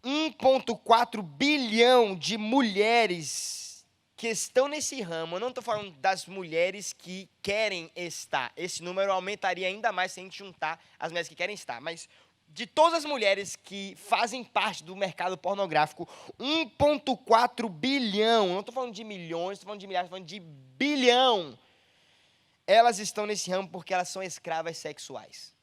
1,4 bilhão de mulheres que estão nesse ramo, eu não estou falando das mulheres que querem estar. Esse número aumentaria ainda mais se a gente juntar as mulheres que querem estar. Mas de todas as mulheres que fazem parte do mercado pornográfico, 1,4 bilhão, não estou falando de milhões, estou falando de milhares, estou falando de bilhão, elas estão nesse ramo porque elas são escravas sexuais.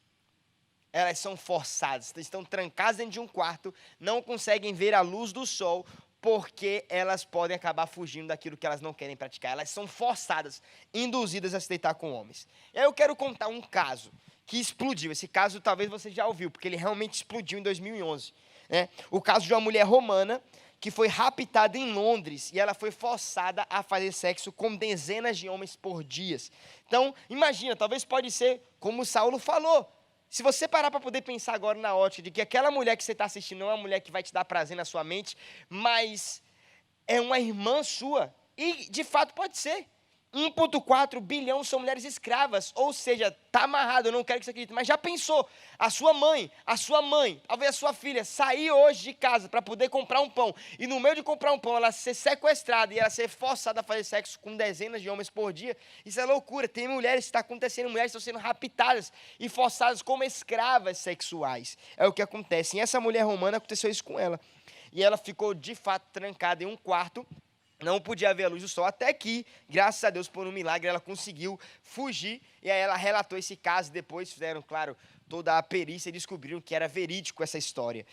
Elas são forçadas, estão trancadas dentro de um quarto, não conseguem ver a luz do sol, porque elas podem acabar fugindo daquilo que elas não querem praticar. Elas são forçadas, induzidas a se deitar com homens. E aí eu quero contar um caso que explodiu. Esse caso talvez você já ouviu, porque ele realmente explodiu em 2011. Né? O caso de uma mulher romana que foi raptada em Londres e ela foi forçada a fazer sexo com dezenas de homens por dia. Então, imagina, talvez pode ser como o Saulo falou. Se você parar para poder pensar agora na ótica de que aquela mulher que você está assistindo não é uma mulher que vai te dar prazer na sua mente, mas é uma irmã sua. E, de fato, pode ser. 1,4 bilhão são mulheres escravas. Ou seja, está amarrado, eu não quero que você acredite. Mas já pensou, a sua mãe, talvez a sua filha, sair hoje de casa para poder comprar um pão. E no meio de comprar um pão, ela ser sequestrada e ela ser forçada a fazer sexo com dezenas de homens por dia. Isso é loucura. Tem mulheres que está acontecendo, mulheres estão sendo raptadas e forçadas como escravas sexuais. É o que acontece. E essa mulher romana aconteceu isso com ela. E ela ficou, de fato, trancada em um quarto. Não podia ver a luz do sol, até que, graças a Deus, por um milagre, ela conseguiu fugir. E aí ela relatou esse caso, depois fizeram, claro, toda a perícia e descobriram que era verídico essa história.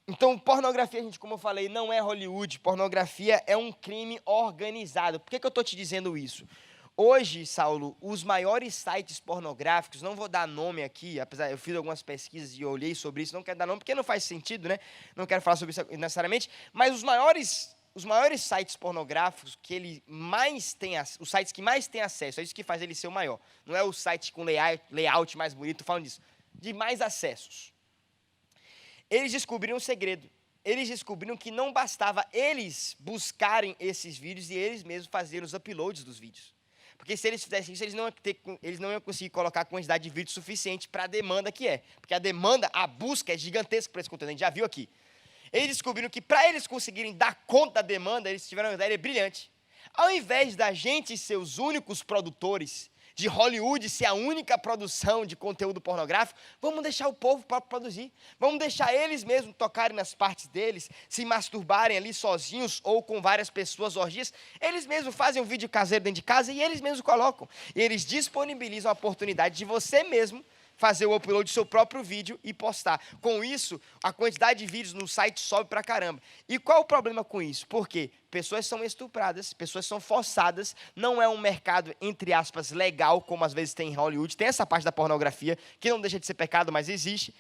Então, pornografia, gente, como eu falei, não é Hollywood. Pornografia é um crime organizado. Por que eu estou te dizendo isso? Hoje, Saulo, os maiores sites pornográficos, não vou dar nome aqui, apesar eu fiz algumas pesquisas e olhei sobre isso, não quero dar nome porque não faz sentido, né? Não quero falar sobre isso necessariamente, mas os maiores sites pornográficos que ele mais tem, os sites que mais têm acesso, é isso que faz ele ser o maior. Não é o site com layout mais bonito, tô falando disso, de mais acessos. Eles descobriram um segredo. Eles descobriram que não bastava eles buscarem esses vídeos e eles mesmos fazerem os uploads dos vídeos. Porque se eles fizessem isso, eles não iam conseguir colocar a quantidade de vídeos suficiente para a demanda que é. Porque a demanda, a busca é gigantesca para esse conteúdo, a gente já viu aqui. Eles descobriram que para eles conseguirem dar conta da demanda, eles tiveram uma ideia brilhante. Ao invés da gente ser os únicos produtores, de Hollywood ser a única produção de conteúdo pornográfico, vamos deixar o povo para produzir. Vamos deixar eles mesmos tocarem nas partes deles, se masturbarem ali sozinhos ou com várias pessoas, orgias. Eles mesmos fazem um vídeo caseiro dentro de casa e eles mesmos colocam. E eles disponibilizam a oportunidade de você mesmo fazer o upload do seu próprio vídeo e postar. Com isso, a quantidade de vídeos no site sobe pra caramba. E qual o problema com isso? Porque pessoas são estupradas, pessoas são forçadas, não é um mercado, entre aspas, legal, como às vezes tem em Hollywood. Tem essa parte da pornografia, que não deixa de ser pecado, mas existe.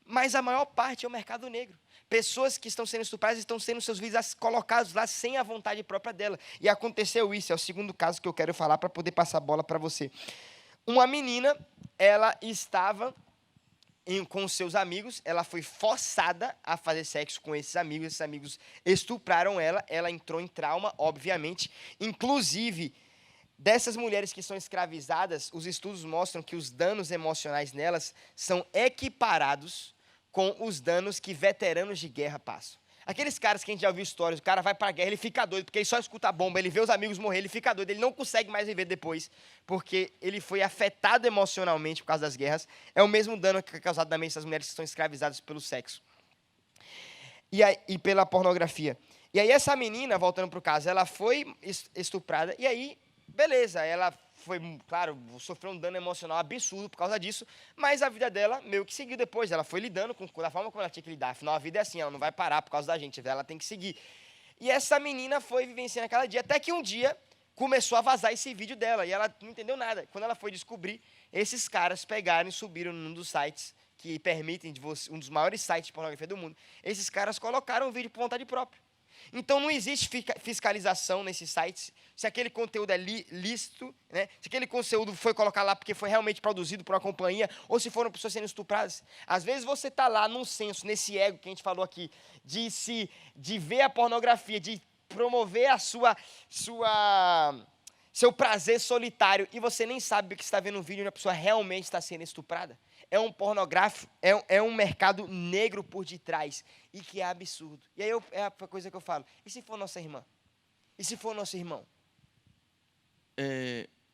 Mas a maior parte é o mercado negro. Pessoas que estão sendo estupradas estão sendo seus vídeos colocados lá sem a vontade própria dela. E aconteceu isso, é o segundo caso que eu quero falar para poder passar a bola para você. Uma menina, ela estava com seus amigos, ela foi forçada a fazer sexo com esses amigos estupraram ela, ela entrou em trauma, obviamente. Inclusive, dessas mulheres que são escravizadas, os estudos mostram que os danos emocionais nelas são equiparados com os danos que veteranos de guerra passam. Aqueles caras que a gente já ouviu histórias, o cara vai pra guerra, ele fica doido, porque ele só escuta a bomba, ele vê os amigos morrer, ele fica doido, ele não consegue mais viver depois, porque ele foi afetado emocionalmente por causa das guerras. É o mesmo dano que é causado na mente das mulheres que estão escravizadas pelo sexo. E pela pornografia. E aí essa menina, voltando pro caso, ela foi estuprada, e aí, beleza, ela foi, claro, sofreu um dano emocional absurdo por causa disso, mas a vida dela meio que seguiu depois, ela foi lidando da forma como ela tinha que lidar, afinal a vida é assim, ela não vai parar por causa da gente, ela tem que seguir. E essa menina foi vivenciando aquele dia, até que um dia começou a vazar esse vídeo dela, e ela não entendeu nada. Quando ela foi descobrir, esses caras pegaram e subiram num dos sites que permitem, um dos maiores sites de pornografia do mundo, esses caras colocaram o vídeo por vontade própria. Então, não existe fiscalização nesses sites, se aquele conteúdo é lícito, né? Se aquele conteúdo foi colocado lá porque foi realmente produzido por uma companhia, ou se foram pessoas sendo estupradas. Às vezes você está lá num senso, nesse ego que a gente falou aqui, de ver a pornografia, de promover seu prazer solitário, e você nem sabe que está vendo um vídeo onde a pessoa realmente está sendo estuprada. É um pornográfico, é um mercado negro por detrás, e que é absurdo. E aí é a coisa que eu falo, e se for nossa irmã? E se for nosso irmão?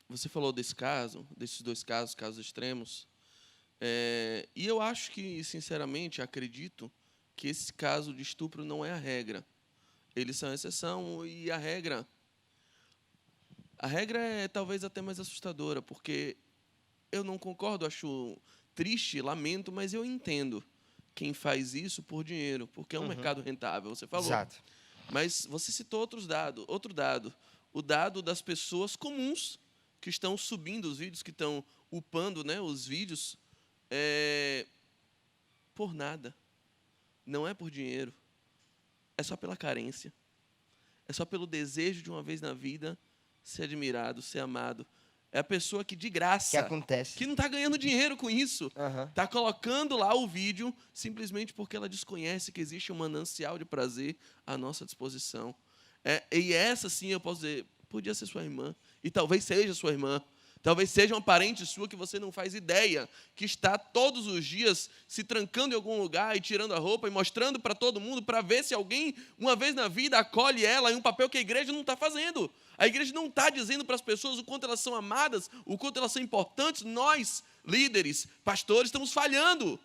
Você falou desses dois casos extremos. E eu acho que, sinceramente, acredito que esse caso de estupro não é a regra. Eles são a exceção e a regra é talvez até mais assustadora, porque eu não concordo, acho triste, lamento, mas eu entendo quem faz isso por dinheiro, porque é um mercado rentável, você falou. Exato. Mas você citou outro dado, o dado das pessoas comuns que estão subindo os vídeos, que estão upando, né, os vídeos por nada. Não é por dinheiro. É só pela carência. É só pelo desejo de uma vez na vida ser admirado, ser amado. É a pessoa que, de graça, Que acontece. que não está ganhando dinheiro com isso, Aham. está colocando lá o vídeo simplesmente porque ela desconhece que existe um manancial de prazer à nossa disposição. E essa, sim, eu posso dizer, podia ser sua irmã. E talvez seja sua irmã. Talvez seja uma parente sua que você não faz ideia, que está todos os dias se trancando em algum lugar e tirando a roupa e mostrando para todo mundo para ver se alguém, uma vez na vida, acolhe ela em um papel que a igreja não está fazendo. A igreja não está dizendo para as pessoas o quanto elas são amadas, o quanto elas são importantes. Nós, líderes, pastores, estamos falhando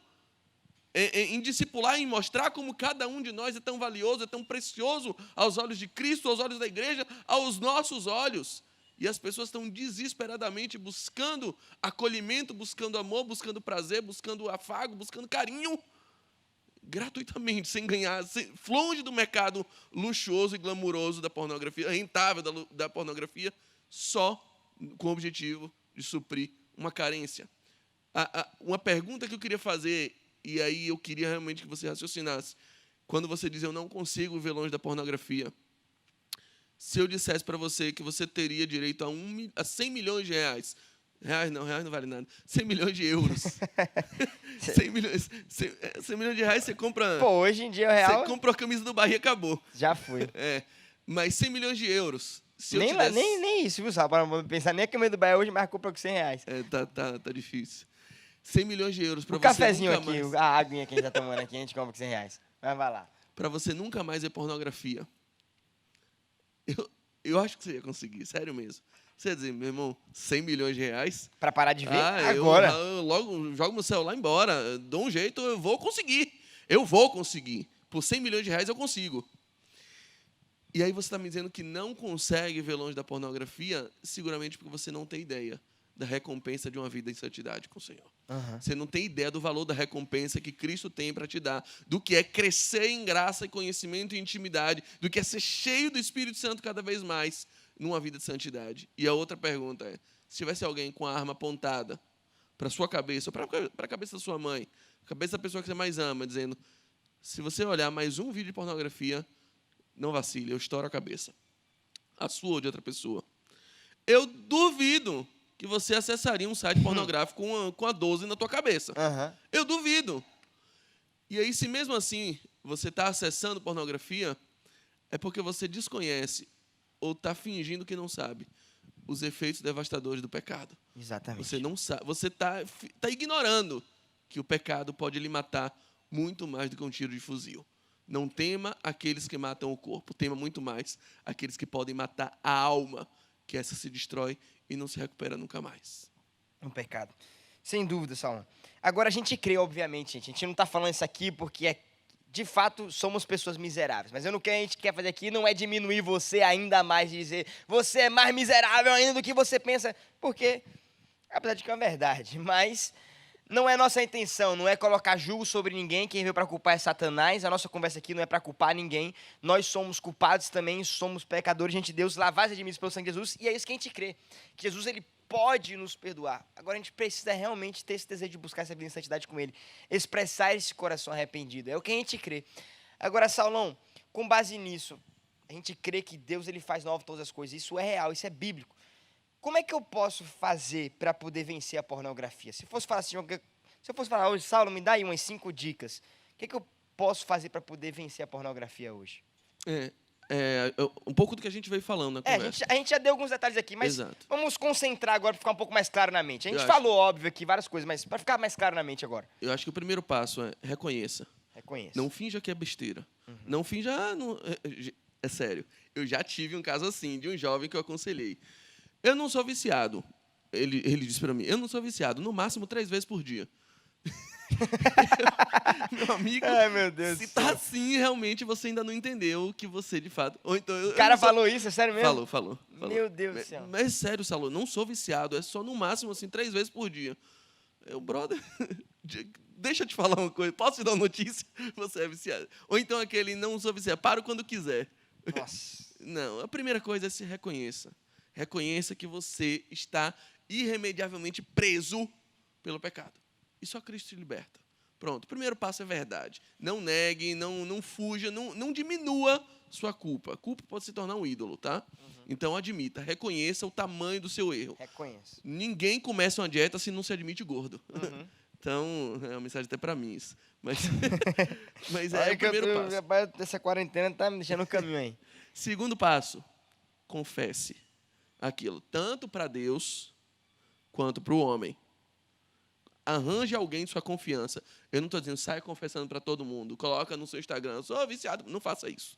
em discipular, em mostrar como cada um de nós é tão valioso, é tão precioso aos olhos de Cristo, aos olhos da igreja, aos nossos olhos. E as pessoas estão desesperadamente buscando acolhimento, buscando amor, buscando prazer, buscando afago, buscando carinho, gratuitamente, sem ganhar, longe do mercado luxuoso e glamuroso da pornografia, rentável da pornografia, só com o objetivo de suprir uma carência. Uma pergunta que eu queria fazer, e aí eu queria realmente que você raciocinasse, quando você diz eu não consigo viver longe da pornografia, se eu dissesse para você que você teria direito a 100 milhões de reais não vale nada, 100 milhões de euros, 100 milhões de reais você compra... Pô, hoje em dia o real... Você compra a camisa do Bahia e acabou. Já foi. Mas 100 milhões de euros... Nem isso, viu, Sal? Para pensar, nem a camisa do Bahia hoje, mas compra com 100 reais. Tá difícil. 100 milhões de euros para O você cafezinho nunca aqui, mais... a aguinha que a gente está tomando aqui, a gente compra com 100 reais. Mas vai lá. Para você nunca mais ver pornografia. Eu acho que você ia conseguir, sério mesmo. Você ia dizer, meu irmão, 100 milhões de reais? Para parar de ver? Agora. Eu logo jogo meu celular embora. Dou um jeito, eu vou conseguir. Eu vou conseguir. Por 100 milhões de reais eu consigo. E aí você está me dizendo que não consegue ver longe da pornografia, seguramente porque você não tem ideia da recompensa de uma vida em santidade com o Senhor. Você não tem ideia do valor da recompensa que Cristo tem para te dar, do que é crescer em graça e conhecimento e intimidade, do que é ser cheio do Espírito Santo cada vez mais numa vida de santidade. E a outra pergunta é, se tivesse alguém com a arma apontada para a sua cabeça, ou para a cabeça da sua mãe, a cabeça da pessoa que você mais ama, dizendo, se você olhar mais um vídeo de pornografia, não vacile, eu estouro a cabeça. A sua ou de outra pessoa. Eu duvido que você acessaria um site pornográfico com a 12 na tua cabeça. Eu duvido. E aí, se mesmo assim você está acessando pornografia, é porque você desconhece ou está fingindo que não sabe os efeitos devastadores do pecado. Exatamente. Você não sabe, você está ignorando que o pecado pode lhe matar muito mais do que um tiro de fuzil. Não tema aqueles que matam o corpo, tema muito mais aqueles que podem matar a alma, que essa se destrói e não se recupera nunca mais. Um pecado. Sem dúvida, Salão. Agora, a gente crê, obviamente, gente. A gente não está falando isso aqui porque, de fato, somos pessoas miseráveis. Mas o que a gente quer fazer aqui não é diminuir você ainda mais, dizer você é mais miserável ainda do que você pensa. Porque, apesar de que é uma verdade, mas... não é nossa intenção, não é colocar julgo sobre ninguém, quem veio para culpar é Satanás, a nossa conversa aqui não é para culpar ninguém, nós somos culpados também, somos pecadores, gente de Deus, lavados e redimidos pelo sangue de Jesus, e é isso que a gente crê, que Jesus ele pode nos perdoar. Agora a gente precisa realmente ter esse desejo de buscar essa vida em santidade com ele, expressar esse coração arrependido, é o que a gente crê. Agora, Saulão, com base nisso, a gente crê que Deus ele faz novo todas as coisas, isso é real, isso é bíblico. Como é que eu posso fazer para poder vencer a pornografia? Se eu fosse falar hoje, Saulo, me dá aí umas 5 dicas. O que eu posso fazer para poder vencer a pornografia hoje? Um pouco do que a gente veio falando na conversa. A gente já deu alguns detalhes aqui, mas Exato. Vamos concentrar agora para ficar um pouco mais claro na mente. A gente falou, óbvio, aqui várias coisas, mas para ficar mais claro na mente agora. Eu acho que o primeiro passo é reconheça. Reconheça. Não finja que é besteira. Não finja... É sério. Eu já tive um caso assim, de um jovem que eu aconselhei. Eu não sou viciado. Ele disse para mim, eu não sou viciado, no máximo 3 vezes por dia. Meu amigo, Ai, meu Deus se do tá céu. assim, realmente você ainda não entendeu que você, de fato... Ou então, O cara falou isso, é sério mesmo? Falou. Meu Deus do céu. Mas sério, Saulo, eu não sou viciado, é só no máximo, assim, 3 vezes por dia. Eu, brother, deixa eu te falar uma coisa, posso te dar uma notícia? Você é viciado. Ou então aquele, não sou viciado, paro quando quiser. Nossa. Não, a primeira coisa é se reconheça. Reconheça que você está irremediavelmente preso pelo pecado. E só Cristo te liberta. Pronto, o primeiro passo é verdade. Não negue, não fuja, não diminua sua culpa. A culpa pode se tornar um ídolo, tá? Então admita, reconheça o tamanho do seu erro. Reconheço. Ninguém começa uma dieta se não se admite gordo. Então, é uma mensagem até para mim isso. Mas é Olha o que primeiro passo. rapaz, essa quarentena tá me deixando no caminho aí. Segundo passo, confesse aquilo, tanto para Deus quanto para o homem. Arranje alguém de sua confiança. Eu não estou dizendo, saia confessando para todo mundo. Coloca no seu Instagram, eu sou viciado. Não faça isso.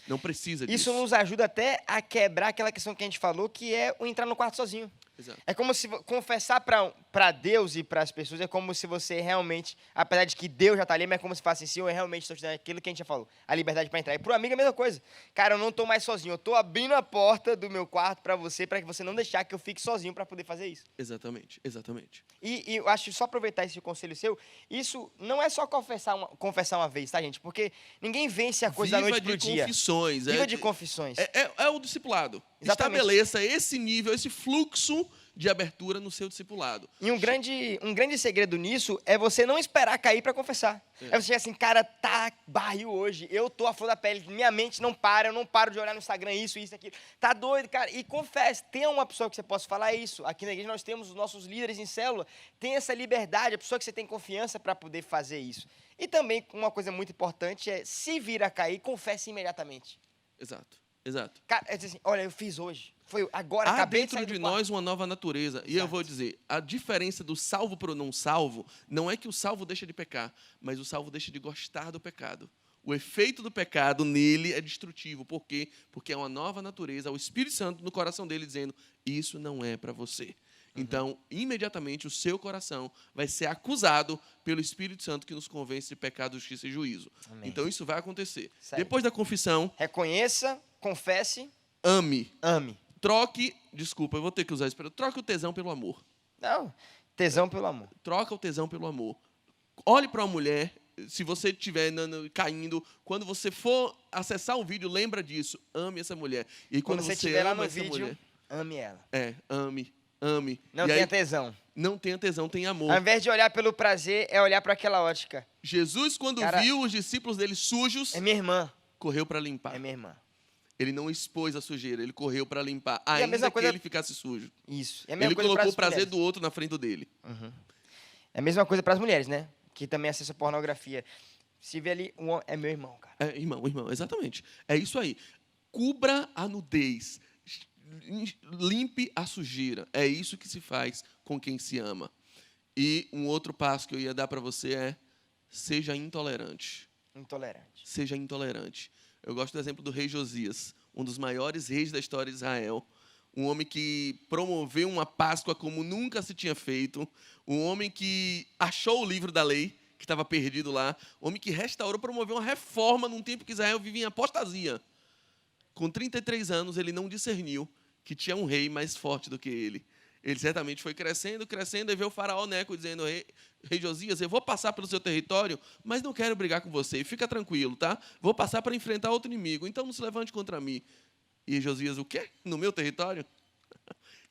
Não precisa disso. Isso nos ajuda até a quebrar aquela questão que a gente falou, que é o entrar no quarto sozinho. Exato. É como se confessar para Deus e para as pessoas, é como se você realmente, apesar de que Deus já está ali, mas é como se falasse assim, eu realmente estou te dando aquilo que a gente já falou, a liberdade para entrar. E para o amigo é a mesma coisa. Cara, eu não estou mais sozinho, eu estou abrindo a porta do meu quarto para que você não deixar que eu fique sozinho para poder fazer isso. Exatamente. E eu acho, só aproveitar esse conselho seu, isso não é só confessar uma vez, tá, gente? Porque ninguém vence a coisa da noite pro dia. Confissões. Viva de confissões. É o discipulado. Exatamente. Estabeleça esse nível, esse fluxo de abertura no seu discipulado. E um grande segredo nisso é você não esperar cair para confessar. É você chegar assim, cara, tá barril hoje, eu tô à flor da pele, minha mente não para, eu não paro de olhar no Instagram isso, aquilo. Tá doido, cara? E confesse, tem uma pessoa que você possa falar isso. Aqui na igreja nós temos os nossos líderes em célula, tem essa liberdade, a pessoa que você tem confiança para poder fazer isso. E também uma coisa muito importante é, se vir a cair, confesse imediatamente. Exato. Cara, é dizer assim, olha, eu fiz hoje. Foi agora, Há acabei dentro sair do de quarto. nós uma nova natureza. E eu vou dizer, a diferença do salvo para o não salvo não é que o salvo deixa de pecar, mas o salvo deixa de gostar do pecado. O efeito do pecado nele é destrutivo. Por quê? Porque é uma nova natureza, o Espírito Santo no coração dele dizendo, isso não é para você. Então, imediatamente, o seu coração vai ser acusado pelo Espírito Santo que nos convence de pecado, justiça e juízo. Amém. Então, isso vai acontecer. Sério. Depois da confissão, Reconheça, confesse, ame. ame. Desculpa, eu vou ter que usar isso. Troque o tesão pelo amor. Não, tesão pelo amor. Troca o tesão pelo amor. Olhe para uma mulher, se você estiver caindo, quando você for acessar um vídeo, lembra disso. Ame essa mulher. E Quando você estiver lá no vídeo, ame ela. Ame. Não tenha tesão. Não tenha tesão, tenha amor. Ao invés de olhar pelo prazer, é olhar para aquela ótica. Jesus, quando viu os discípulos dele sujos, é minha irmã. Correu para limpar. É minha irmã. Ele não expôs a sujeira, ele correu para limpar, a ainda coisa... que ele ficasse sujo. Isso. É a ele colocou o prazer mulheres. do outro na frente dele. É a mesma coisa para as mulheres, né? Que também acessam pornografia. Se vê ali, é meu irmão, cara. Irmão, exatamente. É isso aí. Cubra a nudez. Limpe a sujeira. É isso que se faz com quem se ama. E um outro passo que eu ia dar para você é: seja intolerante. Seja intolerante. Eu gosto do exemplo do rei Josias, um dos maiores reis da história de Israel. Um homem que promoveu uma Páscoa como nunca se tinha feito. Um homem que achou o livro da lei, que estava perdido lá. Um homem que restaurou, promoveu uma reforma num tempo que Israel vivia em apostasia. Com 33 anos, ele não discerniu que tinha um rei mais forte do que ele. Ele certamente foi crescendo, e veio o faraó Neco dizendo: rei Josias, eu vou passar pelo seu território, mas não quero brigar com você. Fica tranquilo, tá? Vou passar para enfrentar outro inimigo, então não se levante contra mim. E Josias, o quê? No meu território?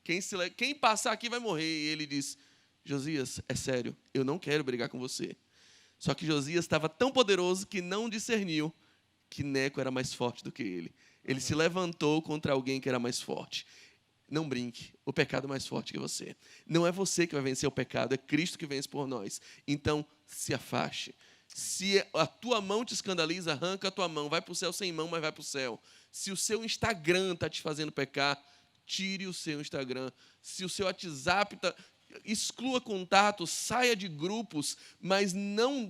Quem passar aqui vai morrer. E ele diz: Josias, é sério, eu não quero brigar com você. Só que Josias estava tão poderoso que não discerniu que Neco era mais forte do que ele. Ele se levantou contra alguém que era mais forte. Não brinque, o pecado é mais forte que você. Não é você que vai vencer o pecado, é Cristo que vence por nós. Então, se afaste. Se a tua mão te escandaliza, arranca a tua mão. Vai para o céu sem mão, mas vai para o céu. Se o seu Instagram está te fazendo pecar, tire o seu Instagram. Se o seu WhatsApp está... exclua contato, saia de grupos, mas não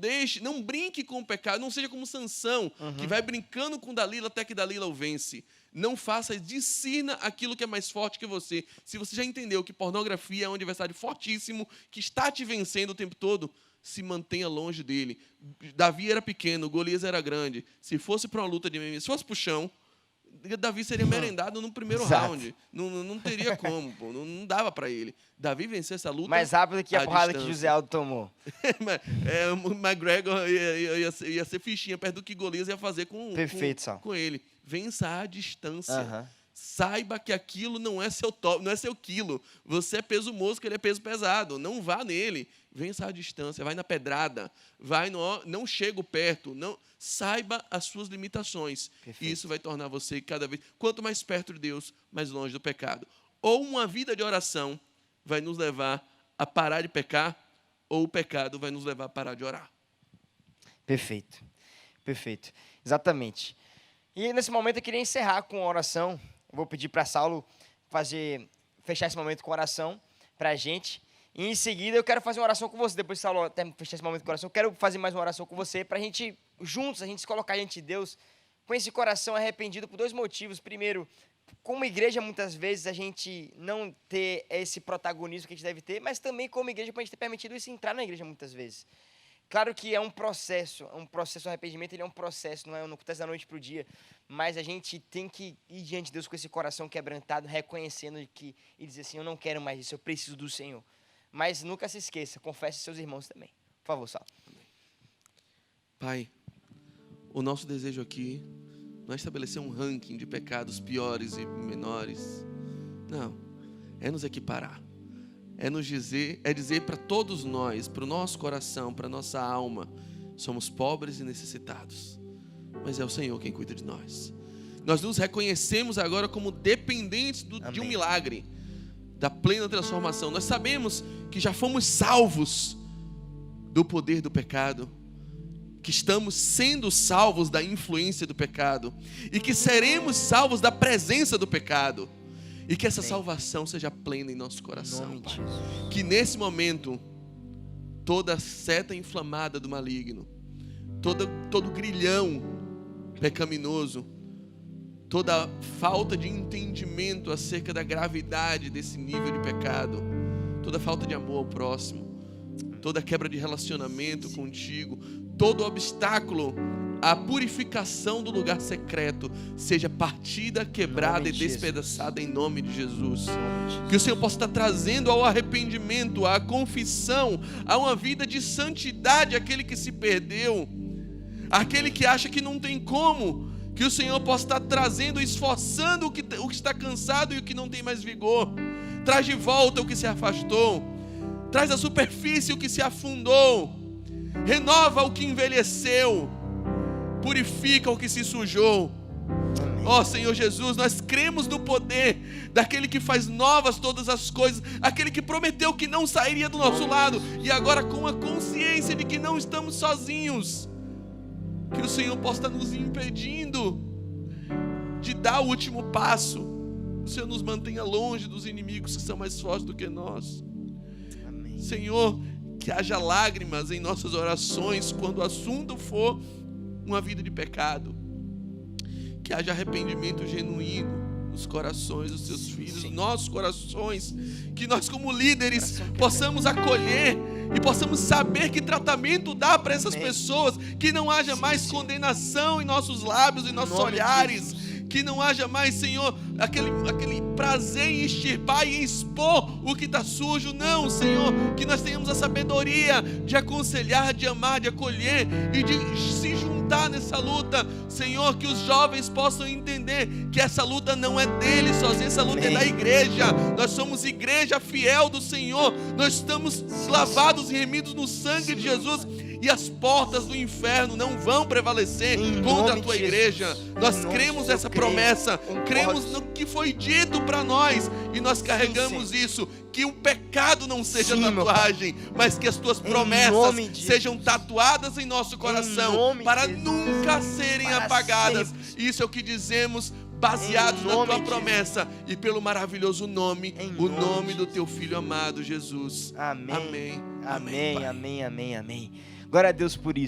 brinque com o pecado, não seja como Sansão, que vai brincando com Dalila até que Dalila o vence. Não faça, discirna aquilo que é mais forte que você. Se você já entendeu que pornografia é um adversário fortíssimo, que está te vencendo o tempo todo, se mantenha longe dele. Davi era pequeno, Golias era grande. Se fosse para uma luta de MMA, se fosse para o chão, Davi seria merendado no primeiro round. Não teria como, pô. Não dava para ele. Davi venceu essa luta mais rápido que a porrada que José Aldo tomou. O McGregor ia ser fichinha perto do que Golias ia fazer com ele. Vença à distância. Saiba que aquilo não é seu top, não é seu quilo. Você é peso mosca, ele é peso pesado. Não vá nele. Vença à distância, vai na pedrada, não chega perto, não, saiba as suas limitações. E isso vai tornar você cada vez, quanto mais perto de Deus, mais longe do pecado. Ou uma vida de oração vai nos levar a parar de pecar, ou o pecado vai nos levar a parar de orar. Perfeito, perfeito, exatamente. E nesse momento eu queria encerrar com a oração. Vou pedir para Saulo fechar esse momento com oração para a gente. E em seguida eu quero fazer uma oração com você. Depois que Saulo até fechar esse momento com oração, eu quero fazer mais uma oração com você para a gente, juntos, a gente se colocar diante de Deus com esse coração arrependido por 2 motivos. Primeiro, como igreja, muitas vezes, a gente não ter esse protagonismo que a gente deve ter, mas também como igreja, para a gente ter permitido isso entrar na igreja muitas vezes. Claro que é um processo, o arrependimento ele é um processo, não acontece da noite para o dia, mas a gente tem que ir diante de Deus com esse coração quebrantado, reconhecendo e dizer assim, eu não quero mais isso, eu preciso do Senhor. Mas nunca se esqueça, confesse seus irmãos também. Por favor, Saulo. Pai, o nosso desejo aqui não é estabelecer um ranking de pecados piores e menores. Não, é nos equiparar. É dizer para todos nós, para o nosso coração, para a nossa alma, somos pobres e necessitados, mas é o Senhor quem cuida de nós. Nós nos reconhecemos agora como dependentes de um milagre, da plena transformação. Nós sabemos que já fomos salvos do poder do pecado, que estamos sendo salvos da influência do pecado e que seremos salvos da presença do pecado. E que essa salvação seja plena em nosso coração, Pai. Que nesse momento, toda seta inflamada do maligno, todo grilhão pecaminoso, toda falta de entendimento acerca da gravidade desse nível de pecado, toda falta de amor ao próximo, toda quebra de relacionamento contigo, todo obstáculo à purificação do lugar secreto seja partida, quebrada e despedaçada em nome de Jesus. Que o Senhor possa estar trazendo ao arrependimento, à confissão, a uma vida de santidade aquele que se perdeu, aquele que acha que não tem como. Que o Senhor possa estar trazendo, esforçando o que está cansado e o que não tem mais vigor. Traz de volta o que se afastou. Traz à superfície o que se afundou. Renova o que envelheceu. Purifica o que se sujou. Ó Senhor Jesus, nós cremos no poder daquele que faz novas todas as coisas, aquele que prometeu que não sairia do nosso lado, e agora com a consciência de que não estamos sozinhos, que o Senhor possa estar nos impedindo de dar o último passo. O Senhor nos mantenha longe dos inimigos que são mais fortes do que nós. Amém. Senhor, que haja lágrimas em nossas orações quando o assunto for uma vida de pecado. Que haja arrependimento genuíno nos corações dos seus filhos, nos nossos corações. Que nós como líderes possamos acolher e possamos saber que tratamento dar para essas pessoas. Que não haja mais condenação em nossos lábios, em nossos olhares. Que não haja mais, Senhor, aquele prazer em extirpar e em expor o que está sujo. Não, Senhor, que nós tenhamos a sabedoria de aconselhar, de amar, de acolher e de se juntar nessa luta. Senhor, que os jovens possam entender que essa luta não é deles sozinhos, essa luta é da igreja. Nós somos igreja fiel do Senhor. Nós estamos lavados e remidos no sangue de Jesus. E as portas do inferno não vão prevalecer contra a tua igreja. Nós cremos nessa promessa, cremos no que foi dito para nós, e nós carregamos isso. Que o pecado não seja tatuagem, mas que as tuas promessas sejam tatuadas em nosso coração, para nunca serem apagadas. Isso é o que dizemos baseados Em na nome tua de promessa e pelo maravilhoso nome, Em o nome nome de do teu Filho amado, Jesus. Amém. Amém. Amém, Pai. amém, amém, amém. Glória a Deus por isso.